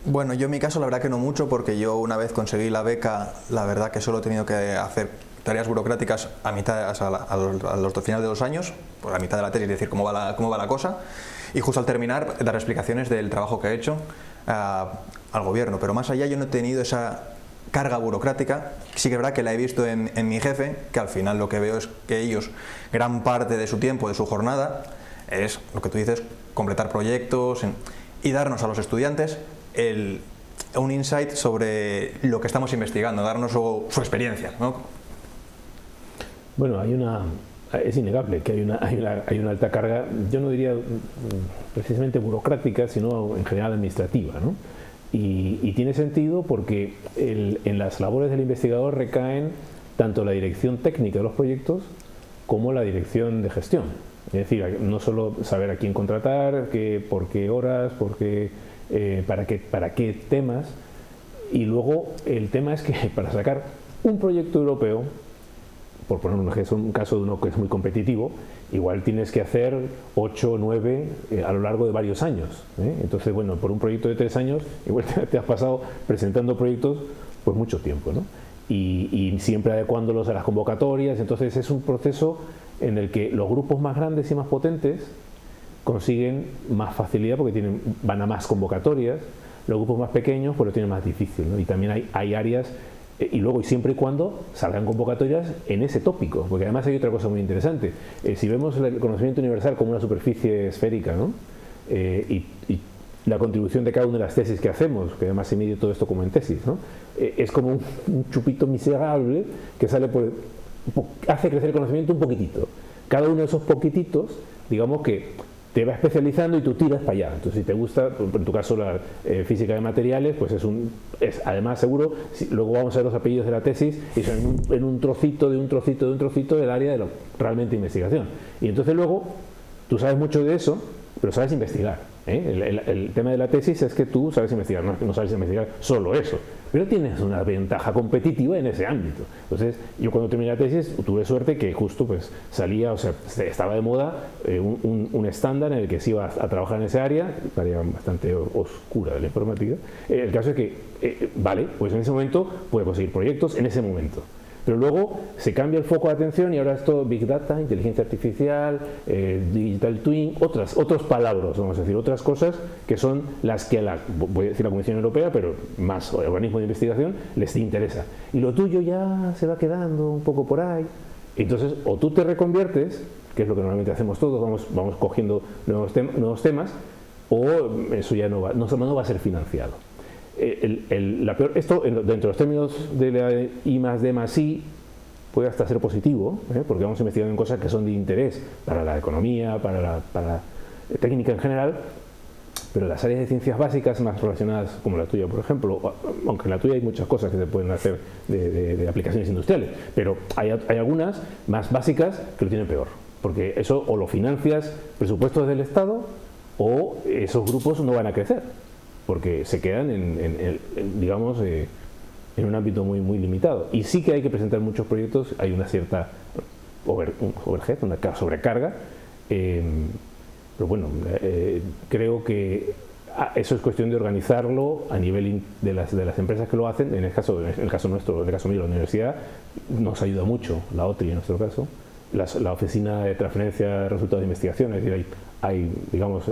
[SPEAKER 4] Bueno, yo en mi caso la verdad que no mucho, porque yo una vez conseguí la beca, la verdad que solo he tenido que hacer tareas burocráticas a mitad, a los finales de 2 años, por la mitad de la tesis, decir cómo va la cosa, y justo al terminar dar explicaciones del trabajo que he hecho al gobierno, pero más allá yo no he tenido esa carga burocrática. Sí que es verdad que la he visto en mi jefe, que al final lo que veo es que ellos, gran parte de su tiempo, de su jornada, es lo que tú dices, completar proyectos y darnos a los estudiantes un insight sobre lo que estamos investigando, darnos su experiencia, ¿no?
[SPEAKER 5] Bueno, es innegable que hay una alta carga, yo no diría precisamente burocrática, sino en general administrativa, ¿no? Y tiene sentido porque en las labores del investigador recaen tanto la dirección técnica de los proyectos como la dirección de gestión. Es decir, no solo saber a quién contratar, por qué horas, para qué temas, y luego el tema es que para sacar un proyecto europeo, por poner un caso de uno que es muy competitivo, igual tienes que hacer 8 o 9 a lo largo de varios años, ¿eh? Entonces, bueno, por un proyecto de 3 años, igual te has pasado presentando proyectos pues mucho tiempo, ¿no? Y siempre adecuándolos a las convocatorias. Entonces es un proceso en el que los grupos más grandes y más potentes consiguen más facilidad porque van a más convocatorias, los grupos más pequeños pues lo tienen más difícil, ¿no? Y también hay áreas. Y luego, y siempre y cuando salgan convocatorias en ese tópico, porque además hay otra cosa muy interesante. Si vemos el conocimiento universal como una superficie esférica, ¿no? Y la contribución de cada una de las tesis que hacemos, que además se mide todo esto como en tesis, ¿no? Es como un chupito miserable que hace crecer el conocimiento un poquitito. Cada uno de esos poquititos, digamos que te va especializando y tú tiras para allá. Entonces, si te gusta, en tu caso la física de materiales, pues es además seguro, luego vamos a ver los apellidos de la tesis y son en un trocito de un trocito de un trocito del área de realmente investigación. Y entonces luego tú sabes mucho de eso, pero sabes investigar, ¿eh? El tema de la tesis es que tú sabes investigar, no sabes investigar solo eso, pero tienes una ventaja competitiva en ese ámbito. Entonces, yo cuando terminé la tesis tuve suerte que justo pues salía, o sea, estaba de moda un estándar en el que se iba a trabajar en esa área bastante oscura de la informática. El caso es que, vale, pues en ese momento puede conseguir proyectos en ese momento. Pero luego se cambia el foco de atención y ahora es todo Big Data, inteligencia artificial, Digital Twin, otros palabras, vamos a decir, otras cosas que son las que voy a decir la Comisión Europea, pero más organismos de investigación les interesa. Y lo tuyo ya se va quedando un poco por ahí. Entonces, o tú te reconviertes, que es lo que normalmente hacemos todos, vamos cogiendo nuevos temas, o eso ya no va a ser financiado. Esto, dentro de los términos de la I+D+I, puede hasta ser positivo, porque vamos investigando en cosas que son de interés para la economía, para la técnica en general, pero las áreas de ciencias básicas más relacionadas, como la tuya, por ejemplo, aunque en la tuya hay muchas cosas que se pueden hacer de aplicaciones industriales, pero hay algunas más básicas que lo tienen peor, porque eso o lo financias presupuestos del Estado o esos grupos no van a crecer, porque se quedan digamos, en un ámbito muy limitado. Y sí que hay que presentar muchos proyectos, hay una cierta overhead, una sobrecarga, pero bueno, creo que eso es cuestión de organizarlo a nivel de las empresas que lo hacen. En el caso nuestro, en el caso mío, la universidad nos ayuda mucho, la OTRI en nuestro caso, la Oficina de Transferencia de Resultados de Investigación, es decir, hay digamos,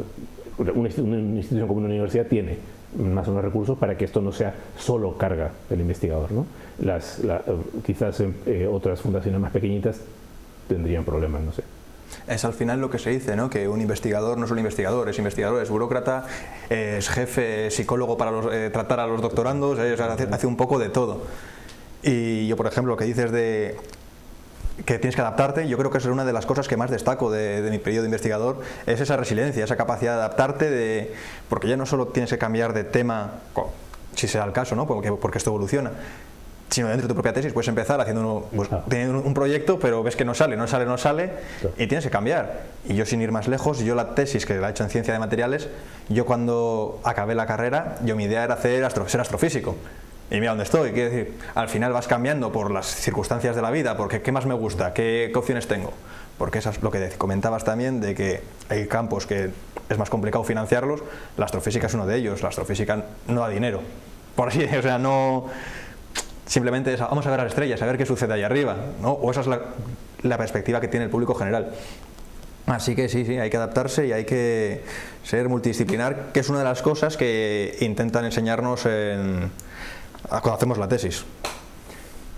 [SPEAKER 5] una institución como una universidad tiene más o menos recursos para que esto no sea solo carga del investigador, ¿no? Quizás otras fundaciones más pequeñitas tendrían problemas, no sé.
[SPEAKER 4] Es al final lo que se dice, ¿no? Que un investigador no es un investigador, es burócrata, es jefe, psicólogo para tratar a los doctorandos, hace un poco de todo. Y yo, por ejemplo, lo que dices de que tienes que adaptarte, yo creo que es una de las cosas que más destaco de mi periodo de investigador, es esa resiliencia, esa capacidad de adaptarte, porque ya no solo tienes que cambiar de tema, si sea el caso, ¿no? porque esto evoluciona, sino dentro de tu propia tesis puedes empezar teniendo un proyecto, pero ves que no sale, y tienes que cambiar. Y yo, sin ir más lejos, yo la tesis que la he hecho en ciencia de materiales, yo cuando acabé la carrera, mi idea era ser astrofísico. Y mira dónde estoy, quiero decir, al final vas cambiando por las circunstancias de la vida, porque ¿qué más me gusta? ¿Qué opciones tengo? Porque eso es lo que comentabas también, de que hay campos que es más complicado financiarlos, la astrofísica es uno de ellos, la astrofísica no da dinero, por así, o sea, no... Simplemente es, vamos a ver las estrellas, a ver qué sucede ahí arriba, ¿no? O esa es la perspectiva que tiene el público general. Así que sí, hay que adaptarse y hay que ser multidisciplinar, que es una de las cosas que intentan enseñarnos cuando hacemos la tesis.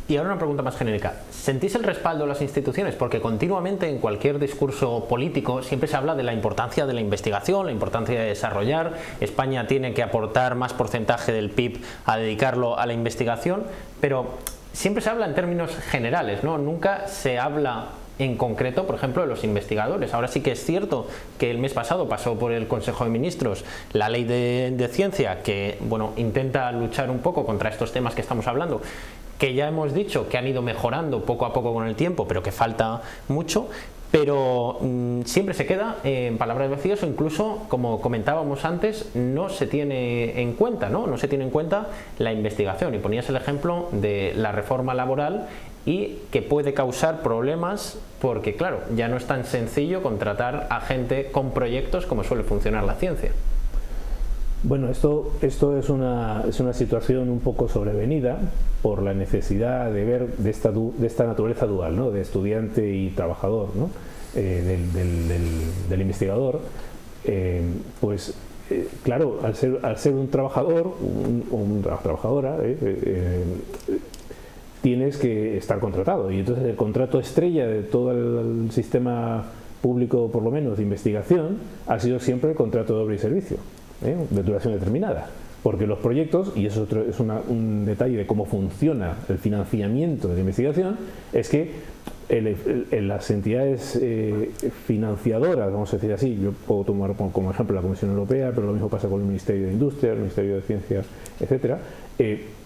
[SPEAKER 3] Y ahora una pregunta más genérica. ¿Sentís el respaldo de las instituciones? Porque continuamente en cualquier discurso político siempre se habla de la importancia de la investigación, la importancia de desarrollar. España tiene que aportar más porcentaje del PIB a dedicarlo a la investigación, pero siempre se habla en términos generales, ¿no? Nunca se habla en concreto, por ejemplo, de los investigadores. Ahora sí que es cierto que el mes pasado pasó por el Consejo de Ministros la ley de ciencia que, bueno, intenta luchar un poco contra estos temas que estamos hablando, que ya hemos dicho que han ido mejorando poco a poco con el tiempo, pero que falta mucho, pero siempre se queda en palabras vacías, o incluso, como comentábamos antes, no se tiene en cuenta, ¿no? No se tiene en cuenta la investigación, y ponías el ejemplo de la reforma laboral y que puede causar problemas porque, claro, ya no es tan sencillo contratar a gente con proyectos como suele funcionar la ciencia.
[SPEAKER 5] Bueno, esto es una situación un poco sobrevenida por la necesidad de ver de esta naturaleza dual, ¿no? De estudiante y trabajador, ¿no? Del investigador. Claro, al ser un trabajador o una trabajadora, tienes que estar contratado, y entonces el contrato estrella de todo el sistema público, por lo menos de investigación, ha sido siempre el contrato de obra y servicio, de duración determinada, porque los proyectos, y eso es un detalle de cómo funciona el financiamiento de la investigación, es que las entidades financiadoras, vamos a decir así, yo puedo tomar como ejemplo la Comisión Europea, pero lo mismo pasa con el Ministerio de Industria, el Ministerio de Ciencias, etcétera,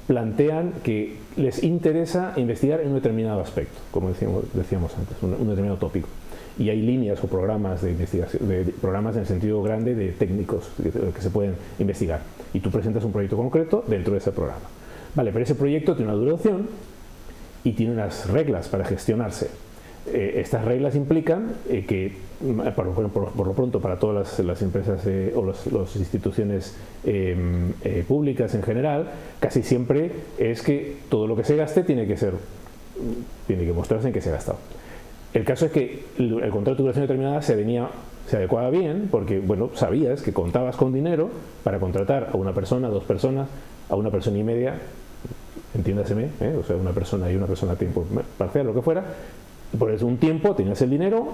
[SPEAKER 5] plantean que les interesa investigar en un determinado aspecto, como decíamos antes, un determinado tópico. Y hay líneas o programas de investigación, programas en el sentido grande de técnicos que se pueden investigar. Y tú presentas un proyecto concreto dentro de ese programa. Vale, pero ese proyecto tiene una duración y tiene unas reglas para gestionarse. Estas reglas implican que, por lo pronto, para todas las empresas o las instituciones públicas en general, casi siempre es que todo lo que se gaste tiene que mostrarse en qué se ha gastado. El caso es que el contrato de duración determinada se adecuaba bien, porque, bueno, sabías que contabas con dinero para contratar a una persona, a 2 personas, a una persona y media, entiéndaseme, o sea, una persona y una persona a tiempo parcial, lo que fuera, Por eso un tiempo tenías el dinero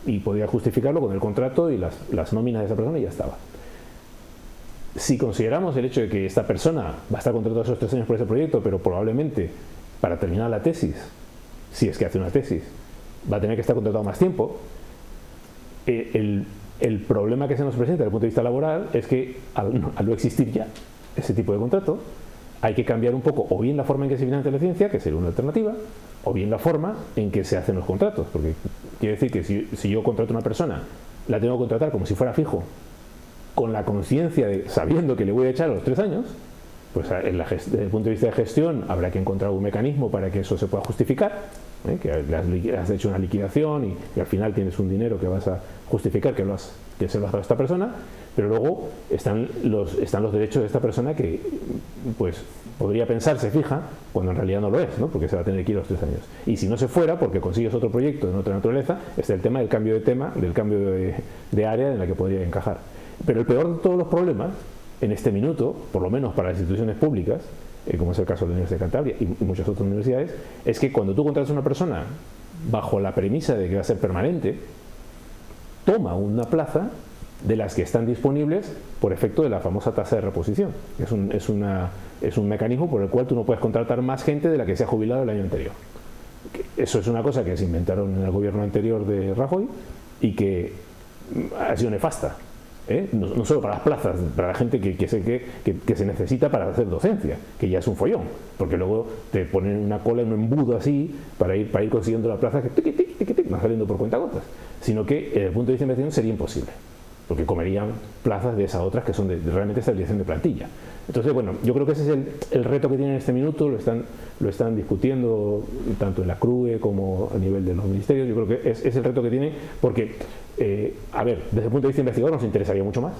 [SPEAKER 5] y podías justificarlo con el contrato y las nóminas de esa persona y ya estaba. Si consideramos el hecho de que esta persona va a estar contratada esos 3 años por ese proyecto, pero probablemente para terminar la tesis, si es que hace una tesis, va a tener que estar contratado más tiempo, el problema que se nos presenta desde el punto de vista laboral es que al no existir ya ese tipo de contrato, hay que cambiar un poco o bien la forma en que se financia la ciencia, que sería una alternativa, o bien la forma en que se hacen los contratos, porque quiere decir que si yo contrato a una persona, la tengo que contratar como si fuera fijo, con la conciencia de sabiendo que le voy a echar a los 3 años, pues desde el punto de vista de gestión habrá que encontrar un mecanismo para que eso se pueda justificar, que has hecho una liquidación y al final tienes un dinero que vas a justificar que se lo has dado a esta persona, pero luego están los derechos de esta persona que pues podría pensarse fija cuando en realidad no lo es, ¿no? Porque se va a tener que ir a los 3 años. Y si no se fuera porque consigues otro proyecto de otra naturaleza, está el tema del cambio de área en la que podría encajar. Pero el peor de todos los problemas, en este minuto, por lo menos para las instituciones públicas, como es el caso de la Universidad de Cantabria y muchas otras universidades, es que cuando tú contratas a una persona bajo la premisa de que va a ser permanente, toma una plaza de las que están disponibles por efecto de la famosa tasa de reposición. Es un mecanismo por el cual tú no puedes contratar más gente de la que se ha jubilado el año anterior. Eso es una cosa que se inventaron en el gobierno anterior de Rajoy y que ha sido nefasta. No solo para las plazas, para la gente que se necesita para hacer docencia, que ya es un follón, porque luego te ponen una cola en un embudo así para ir consiguiendo la plaza que va saliendo por cuentagotas, sino que desde el punto de vista de investigación sería imposible, porque comerían plazas de esas otras que son de realmente estabilización de plantilla. Entonces, bueno, yo creo que ese es el reto que tienen en este minuto, lo están discutiendo tanto en la CRUE como a nivel de los ministerios. Yo creo que es el reto que tienen porque, a ver, desde el punto de vista investigador nos interesaría mucho más,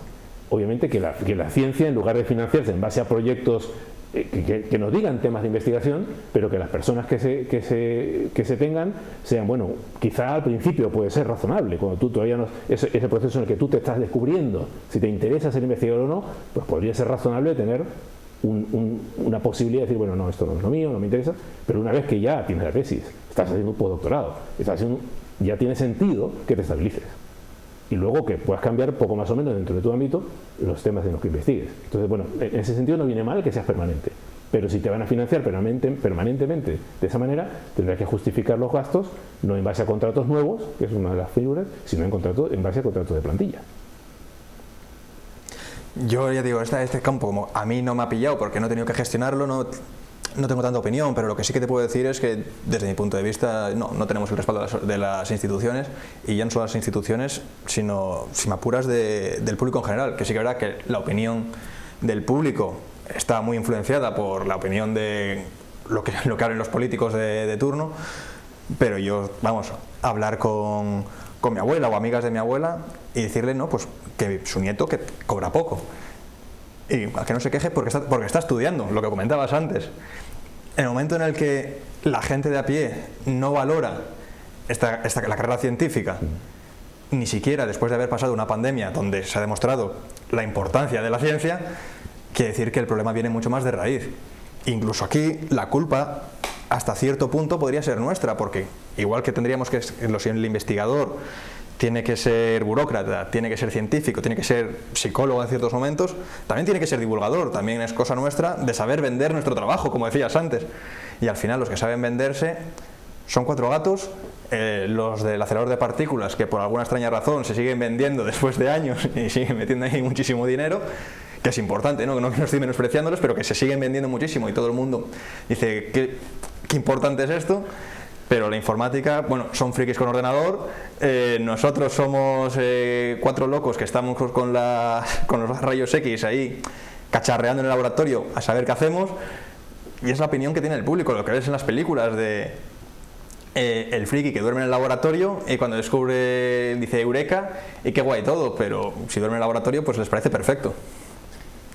[SPEAKER 5] obviamente, que la ciencia, en lugar de financiarse en base a proyectos que nos digan temas de investigación, pero que las personas que se tengan sean, bueno, quizá al principio puede ser razonable, cuando tú todavía no, ese proceso en el que tú te estás descubriendo si te interesa ser investigador o no, pues podría ser razonable tener una posibilidad de decir, bueno, no, esto no es lo mío, no me interesa, pero una vez que ya tienes la tesis, estás haciendo un postdoctorado, ya tiene sentido que te estabilices. Y luego que puedas cambiar poco más o menos dentro de tu ámbito los temas en los que investigues. Entonces, bueno, en ese sentido no viene mal que seas permanente, pero si te van a financiar permanentemente de esa manera, tendrás que justificar los gastos no en base a contratos nuevos, que es una de las figuras, sino en base a contratos de plantilla.
[SPEAKER 4] Yo ya digo, este campo como a mí no me ha pillado porque no he tenido que gestionarlo, no tengo tanta opinión, pero lo que sí que te puedo decir es que desde mi punto de vista no tenemos el respaldo de las instituciones, y ya no solo las instituciones, sino, si me apuras, del público en general, que sí que es verdad que la opinión del público está muy influenciada por la opinión de lo que hablen los políticos de turno, pero yo, vamos, hablar con mi abuela o amigas de mi abuela y decirle, no, pues que su nieto que cobra poco. Y a que no se queje porque está estudiando, lo que comentabas antes. En el momento en el que la gente de a pie no valora la carrera científica, ni siquiera después de haber pasado una pandemia donde se ha demostrado la importancia de la ciencia, quiere decir que el problema viene mucho más de raíz. Incluso aquí la culpa hasta cierto punto podría ser nuestra, porque igual que tendríamos que el investigador tiene que ser burócrata, tiene que ser científico, tiene que ser psicólogo en ciertos momentos, también tiene que ser divulgador, también es cosa nuestra de saber vender nuestro trabajo, como decías antes. Y al final los que saben venderse son 4 gatos, los del acelerador de partículas, que por alguna extraña razón se siguen vendiendo después de años y siguen metiendo ahí muchísimo dinero, que es importante, no estoy menospreciándolos, pero que se siguen vendiendo muchísimo y todo el mundo dice, ¿qué importante es esto? Pero la informática, bueno, son frikis con ordenador, nosotros somos 4 locos que estamos con los rayos X ahí cacharreando en el laboratorio a saber qué hacemos, y es la opinión que tiene el público, lo que ves en las películas de el friki que duerme en el laboratorio y cuando descubre dice eureka y qué guay todo, pero si duerme en el laboratorio pues les parece perfecto.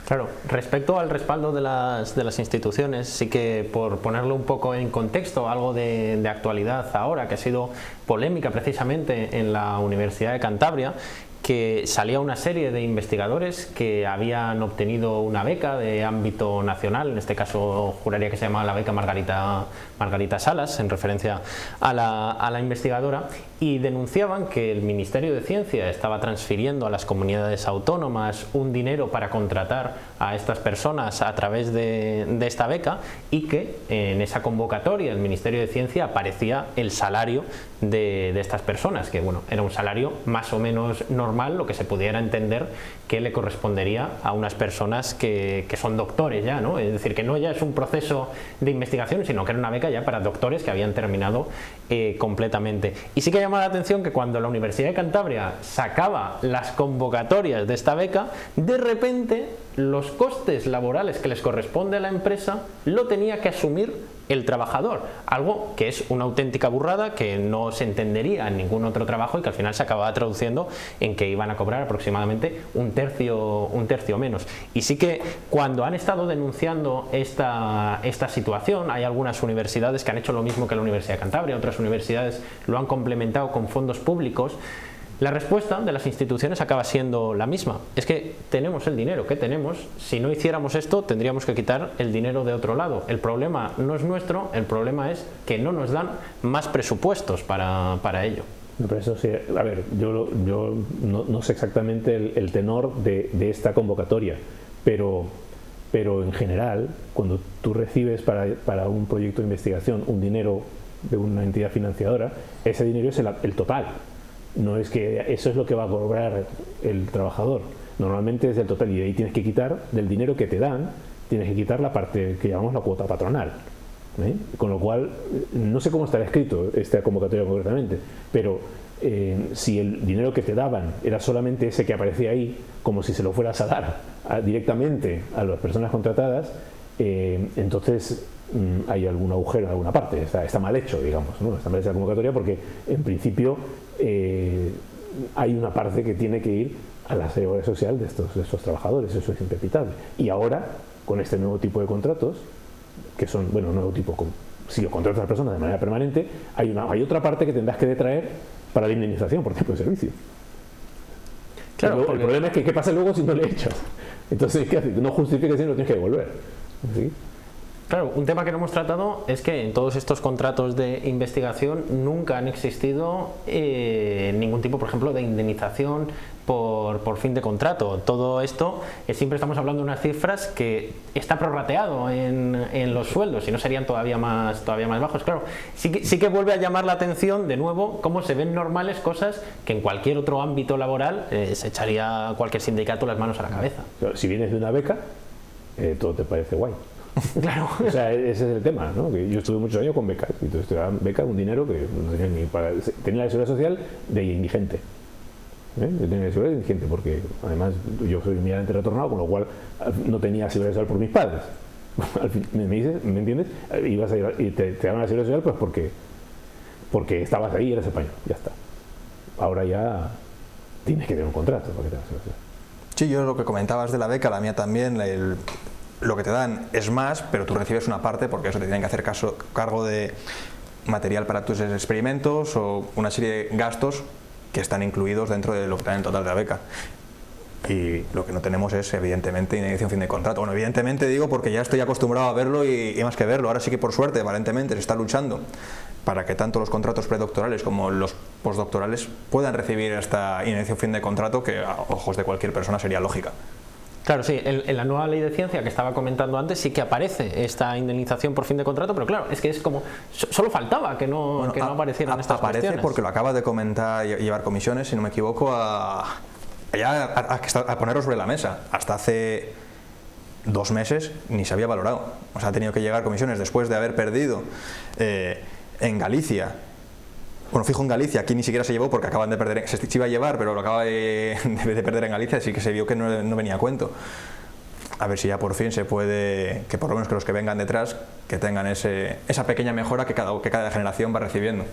[SPEAKER 3] Claro, respecto al respaldo de las instituciones, sí que por ponerlo un poco en contexto, algo de actualidad ahora, que ha sido polémica precisamente en la Universidad de Cantabria, que salía una serie de investigadores que habían obtenido una beca de ámbito nacional, en este caso juraría que se llamaba la beca Margarita Salas, en referencia a la investigadora, y denunciaban que el Ministerio de Ciencia estaba transfiriendo a las comunidades autónomas un dinero para contratar a estas personas a través de esta beca, y que en esa convocatoria del Ministerio de Ciencia aparecía el salario de estas personas, que bueno, era un salario más o menos normal, lo que se pudiera entender que le correspondería a unas personas que son doctores ya, ¿no? Es decir, que no ya es un proceso de investigación, sino que era una beca ya para doctores que habían terminado completamente. Y sí que llama la atención que cuando la Universidad de Cantabria sacaba las convocatorias de esta beca, de repente los costes laborales que les corresponde a la empresa lo tenía que asumir el trabajador, algo que es una auténtica burrada, que no se entendería en ningún otro trabajo y que al final se acababa traduciendo en que iban a cobrar aproximadamente un tercio menos. Y sí que cuando han estado denunciando esta situación, hay algunas universidades que han hecho lo mismo que la Universidad de Cantabria, otras universidades lo han complementado con fondos públicos. La respuesta de las instituciones acaba siendo la misma, es que tenemos el dinero que tenemos, si no hiciéramos esto tendríamos que quitar el dinero de otro lado. El problema no es nuestro, el problema es que no nos dan más presupuestos para ello.
[SPEAKER 5] Pero eso sí, a ver, yo no sé exactamente el tenor de esta convocatoria, pero en general, cuando tú recibes para un proyecto de investigación un dinero de una entidad financiadora, ese dinero es el total. No es que eso es lo que va a cobrar el trabajador, normalmente es el total, y de ahí tienes que quitar del dinero que te dan, tienes que quitar la parte que llamamos la cuota patronal, ¿eh? Con lo cual, no sé cómo estará escrito esta convocatoria concretamente, pero si el dinero que te daban era solamente ese que aparecía ahí, como si se lo fueras a dar directamente a las personas contratadas, entonces hay algún agujero en alguna parte, está mal hecho, digamos, ¿no? Está mal hecha la convocatoria porque en principio hay una parte que tiene que ir a la seguridad social de estos trabajadores, eso es impepitable. Y ahora, con este nuevo tipo de contratos, que son, bueno, nuevo tipo, si lo contratas a las personas de manera permanente, hay otra parte que tendrás que detraer para la indemnización por tiempo de servicio. Claro, el problema es que ¿qué pasa luego si no le echas? Entonces, ¿qué haces? No justifiques si no lo tienes que devolver. ¿Sí?
[SPEAKER 3] Claro, un tema que no hemos tratado es que en todos estos contratos de investigación nunca han existido ningún tipo, por ejemplo, de indemnización por fin de contrato. Todo esto, siempre estamos hablando de unas cifras que está prorrateado en los sueldos, y no serían todavía más bajos. Claro, sí que vuelve a llamar la atención de nuevo cómo se ven normales cosas que en cualquier otro ámbito laboral se echaría cualquier sindicato las manos a la cabeza.
[SPEAKER 5] Si vienes de una beca, todo te parece guay.
[SPEAKER 3] Claro.
[SPEAKER 5] O sea, ese es el tema, ¿no? Que yo estuve muchos años con becas, y entonces te daban becas, un dinero que no tenía ni para... Tenía la seguridad social de indigente. Yo tenía la seguridad de indigente porque además yo soy inmigrante retornado, con lo cual no tenía seguridad social por mis padres. ¿Me entiendes? Ibas a ir, y te daban la seguridad social pues porque estabas ahí y eras español, ya está. Ahora ya tienes que tener un contrato para que te hagas seguridad social.
[SPEAKER 4] Sí, yo lo que comentabas de la beca, la mía también, lo que te dan es más, pero tú recibes una parte porque eso te tienen que hacer cargo de material para tus experimentos o una serie de gastos que están incluidos dentro de lo que te dan en total de la beca. Y lo que no tenemos es, evidentemente, indemnización fin de contrato. Bueno, evidentemente digo porque ya estoy acostumbrado a verlo y más que verlo. Ahora sí que por suerte, valientemente, se está luchando para que tanto los contratos predoctorales como los postdoctorales puedan recibir esta indemnización fin de contrato, que a ojos de cualquier persona sería lógica.
[SPEAKER 3] Claro, sí, en la nueva ley de ciencia que estaba comentando antes sí que aparece esta indemnización por fin de contrato, pero claro, es que es como, solo faltaba que no aparecieran estas
[SPEAKER 4] aparece
[SPEAKER 3] cuestiones.
[SPEAKER 4] Porque lo acaba de comentar y llevar comisiones, si no me equivoco, a ponerlo sobre la mesa. Hasta hace 2 meses ni se había valorado. O sea, ha tenido que llegar comisiones después de haber perdido en Galicia. Bueno, fijo en Galicia, aquí ni siquiera se llevó porque acaban de perder, se iba a llevar, pero lo acaba de perder en Galicia, así que se vio que no venía a cuento. A ver si ya por fin se puede, que por lo menos que los que vengan detrás, que tengan esa pequeña mejora que cada generación va recibiendo.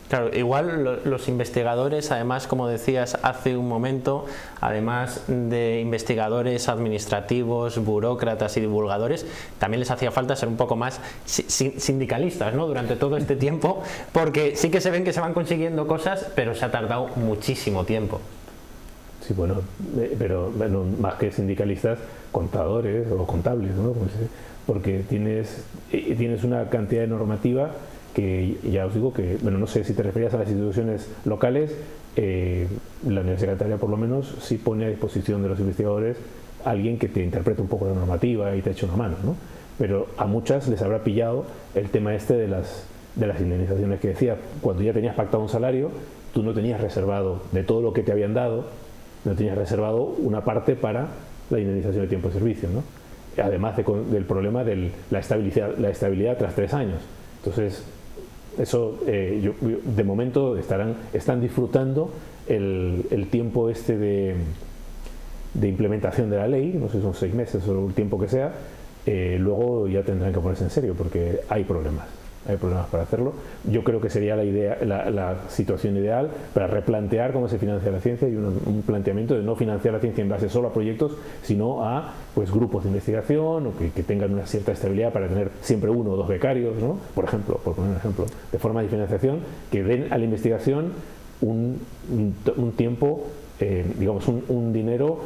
[SPEAKER 3] Claro, igual los investigadores, además, como decías hace un momento, además de investigadores administrativos, burócratas y divulgadores, también les hacía falta ser un poco más sindicalistas, ¿no? Durante todo este tiempo, porque sí que se ven que se van consiguiendo cosas, pero se ha tardado muchísimo tiempo.
[SPEAKER 5] Sí, bueno, pero bueno, más que sindicalistas, contadores o contables, ¿no? Pues, porque tienes una cantidad de normativa que ya os digo que, bueno, no sé si te referías a las instituciones locales, la Universidad de Cantabria por lo menos sí pone a disposición de los investigadores a alguien que te interprete un poco la normativa y te eche una mano, ¿no? Pero a muchas les habrá pillado el tema este de las indemnizaciones que decía. Cuando ya tenías pactado un salario, tú no tenías reservado, de todo lo que te habían dado, no tenías reservado una parte para la indemnización de tiempo de servicio, ¿no? Además del problema de la estabilidad tras 3 años. Entonces, eso de momento están disfrutando el tiempo este de implementación de la ley, no sé si son 6 meses o el tiempo que sea. Luego ya tendrán que ponerse en serio porque hay problemas para hacerlo. Yo creo que sería la situación ideal para replantear cómo se financia la ciencia y un planteamiento de no financiar la ciencia en base solo a proyectos, sino a pues grupos de investigación o que tengan una cierta estabilidad para tener siempre 1 o 2 becarios, ¿no? Por ejemplo, por poner un ejemplo, de forma de financiación que den a la investigación un tiempo, digamos, un dinero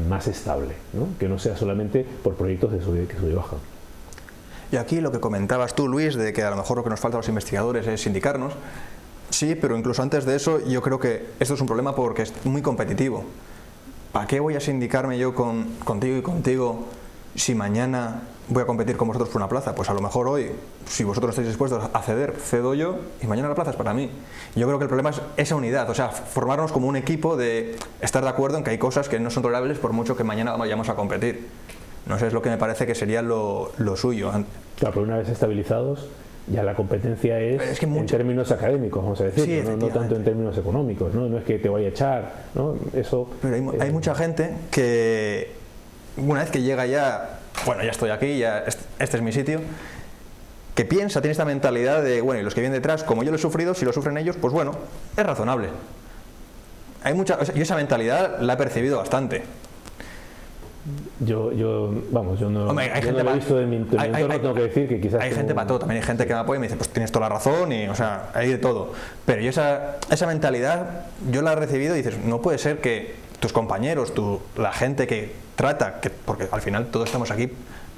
[SPEAKER 5] más estable, ¿no? Que no sea solamente por proyectos que sube y baja.
[SPEAKER 4] Y aquí lo que comentabas tú, Luis, de que a lo mejor lo que nos falta a los investigadores es sindicarnos. Sí, pero incluso antes de eso yo creo que esto es un problema porque es muy competitivo. ¿Para qué voy a sindicarme yo contigo y contigo si mañana voy a competir con vosotros por una plaza? Pues a lo mejor hoy, si vosotros estáis dispuestos a ceder, cedo yo y mañana la plaza es para mí. Yo creo que el problema es esa unidad, o sea, formarnos como un equipo de estar de acuerdo en que hay cosas que no son tolerables por mucho que mañana vayamos a competir. No sé, es lo que me parece que sería lo suyo.
[SPEAKER 5] Claro, pero una vez estabilizados, ya la competencia es que en términos académicos, vamos a decir, sí, no tanto en términos económicos, no es que te vaya a echar, ¿no? Eso.
[SPEAKER 4] Pero hay mucha gente que una vez que llega ya, bueno, ya estoy aquí, ya este es mi sitio, que tiene esta mentalidad de, bueno, y los que vienen detrás, como yo lo he sufrido, si lo sufren ellos, pues bueno, es razonable. Yo esa mentalidad la he percibido bastante.
[SPEAKER 5] Yo no,
[SPEAKER 4] Hombre,
[SPEAKER 5] yo no lo he visto en mi entorno, tengo que decir que quizás...
[SPEAKER 4] Hay gente para todo, también hay gente que me apoya y me dice, pues tienes toda la razón, y, o sea, hay de todo. Pero yo esa mentalidad, yo la he recibido y dices, no puede ser que tus compañeros, la gente que trata, porque al final todos estamos aquí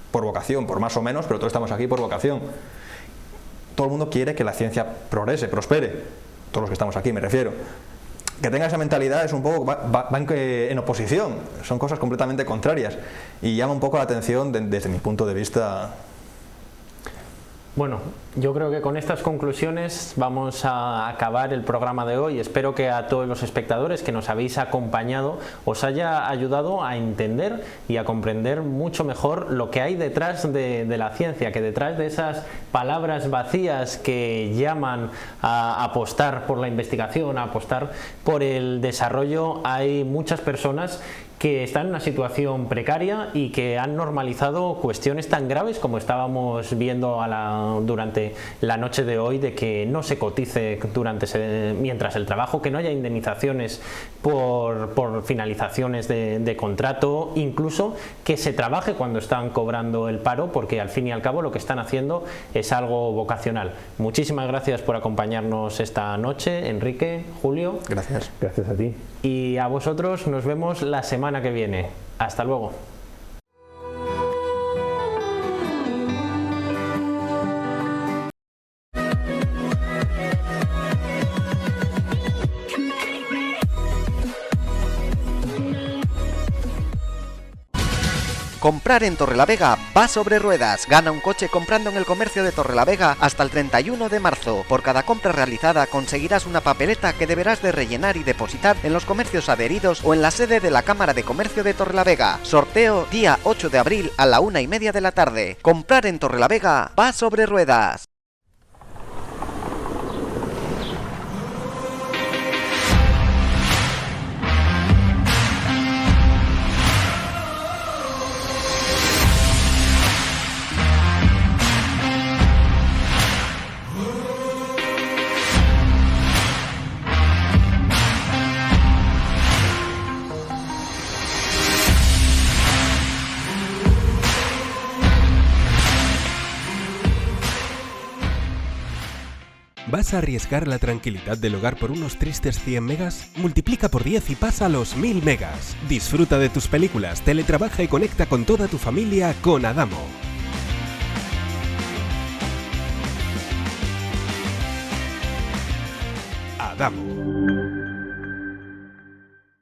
[SPEAKER 4] por vocación, por más o menos, pero todos estamos aquí por vocación. Todo el mundo quiere que la ciencia progrese, prospere, todos los que estamos aquí me refiero. Que tenga esa mentalidad es un poco, va en oposición, son cosas completamente contrarias y llama un poco la atención desde mi punto de vista.
[SPEAKER 3] Bueno, yo creo que con estas conclusiones vamos a acabar el programa de hoy. Espero que a todos los espectadores que nos habéis acompañado os haya ayudado a entender y a comprender mucho mejor lo que hay detrás de la ciencia, que detrás de esas palabras vacías que llaman a apostar por la investigación, a apostar por el desarrollo, hay muchas personas que están en una situación precaria y que han normalizado cuestiones tan graves como estábamos viendo durante la noche de hoy, de que no se cotice mientras el trabajo, que no haya indemnizaciones por finalizaciones de contrato, incluso que se trabaje cuando están cobrando el paro, porque al fin y al cabo lo que están haciendo es algo vocacional. Muchísimas gracias por acompañarnos esta noche, Enrique, Julio.
[SPEAKER 4] Gracias.
[SPEAKER 5] Gracias a ti.
[SPEAKER 3] Y a vosotros nos vemos la semana que viene. Hasta luego.
[SPEAKER 1] Comprar en Torrelavega va sobre ruedas. Gana un coche comprando en el comercio de Torrelavega hasta el 31 de marzo. Por cada compra realizada conseguirás una papeleta que deberás de rellenar y depositar en los comercios adheridos o en la sede de la Cámara de Comercio de Torrelavega. Sorteo día 8 de abril a la 1:30 de la tarde. Comprar en Torrelavega va sobre ruedas.
[SPEAKER 2] ¿Vas a arriesgar la tranquilidad del hogar por unos tristes 100 megas? Multiplica por 10 y pasa a los 1000 megas. Disfruta de tus películas, teletrabaja y conecta con toda tu familia con Adamo. Adamo.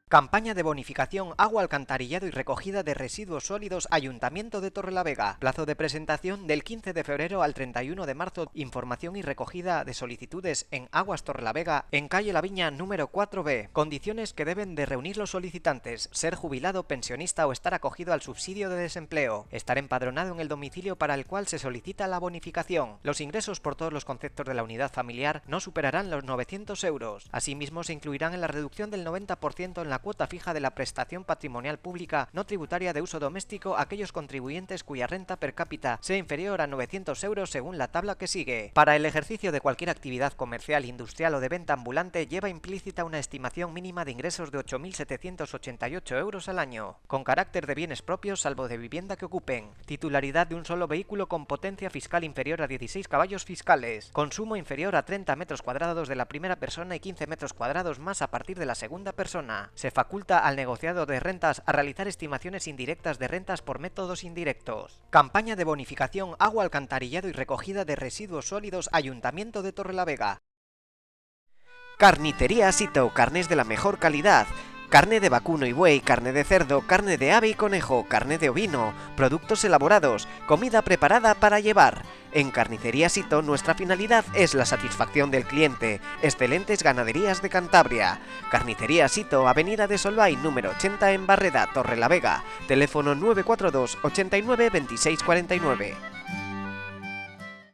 [SPEAKER 1] Campaña de bonificación agua, alcantarillado y recogida de residuos sólidos Ayuntamiento de Torrelavega. Plazo de presentación del 15 de febrero al 31 de marzo. Información y recogida de solicitudes en Aguas Torrelavega, en calle La Viña número 4B. Condiciones que deben de reunir los solicitantes: ser jubilado, pensionista o estar acogido al subsidio de desempleo. Estar empadronado en el domicilio para el cual se solicita la bonificación. Los ingresos por todos los conceptos de la unidad familiar no superarán los 900 euros. Asimismo, se incluirán en la reducción del 90% en la cuota fija de la prestación patrimonial pública no tributaria de uso doméstico aquellos contribuyentes cuya renta per cápita sea inferior a 900 euros según la tabla que sigue. Para el ejercicio de cualquier actividad comercial, industrial o de venta ambulante lleva implícita una estimación mínima de ingresos de 8.788 euros al año, con carácter de bienes propios salvo de vivienda que ocupen. Titularidad de un solo vehículo con potencia fiscal inferior a 16 caballos fiscales. Consumo inferior a 30 metros cuadrados de la primera persona y 15 metros cuadrados más a partir de la segunda persona. Se faculta al negociado de rentas a realizar estimaciones indirectas de rentas por métodos indirectos. Campaña de bonificación agua, alcantarillado y recogida de residuos sólidos Ayuntamiento de Torrelavega. Carnicería Sito, carnes de la mejor calidad. Carne de vacuno y buey, carne de cerdo, carne de ave y conejo, carne de ovino, productos elaborados, comida preparada para llevar. En Carnicería Sito nuestra finalidad es la satisfacción del cliente. Excelentes ganaderías de Cantabria. Carnicería Sito, Avenida de Solvay, número 80 en Barreda, Torrelavega. Teléfono 942 89 26 49.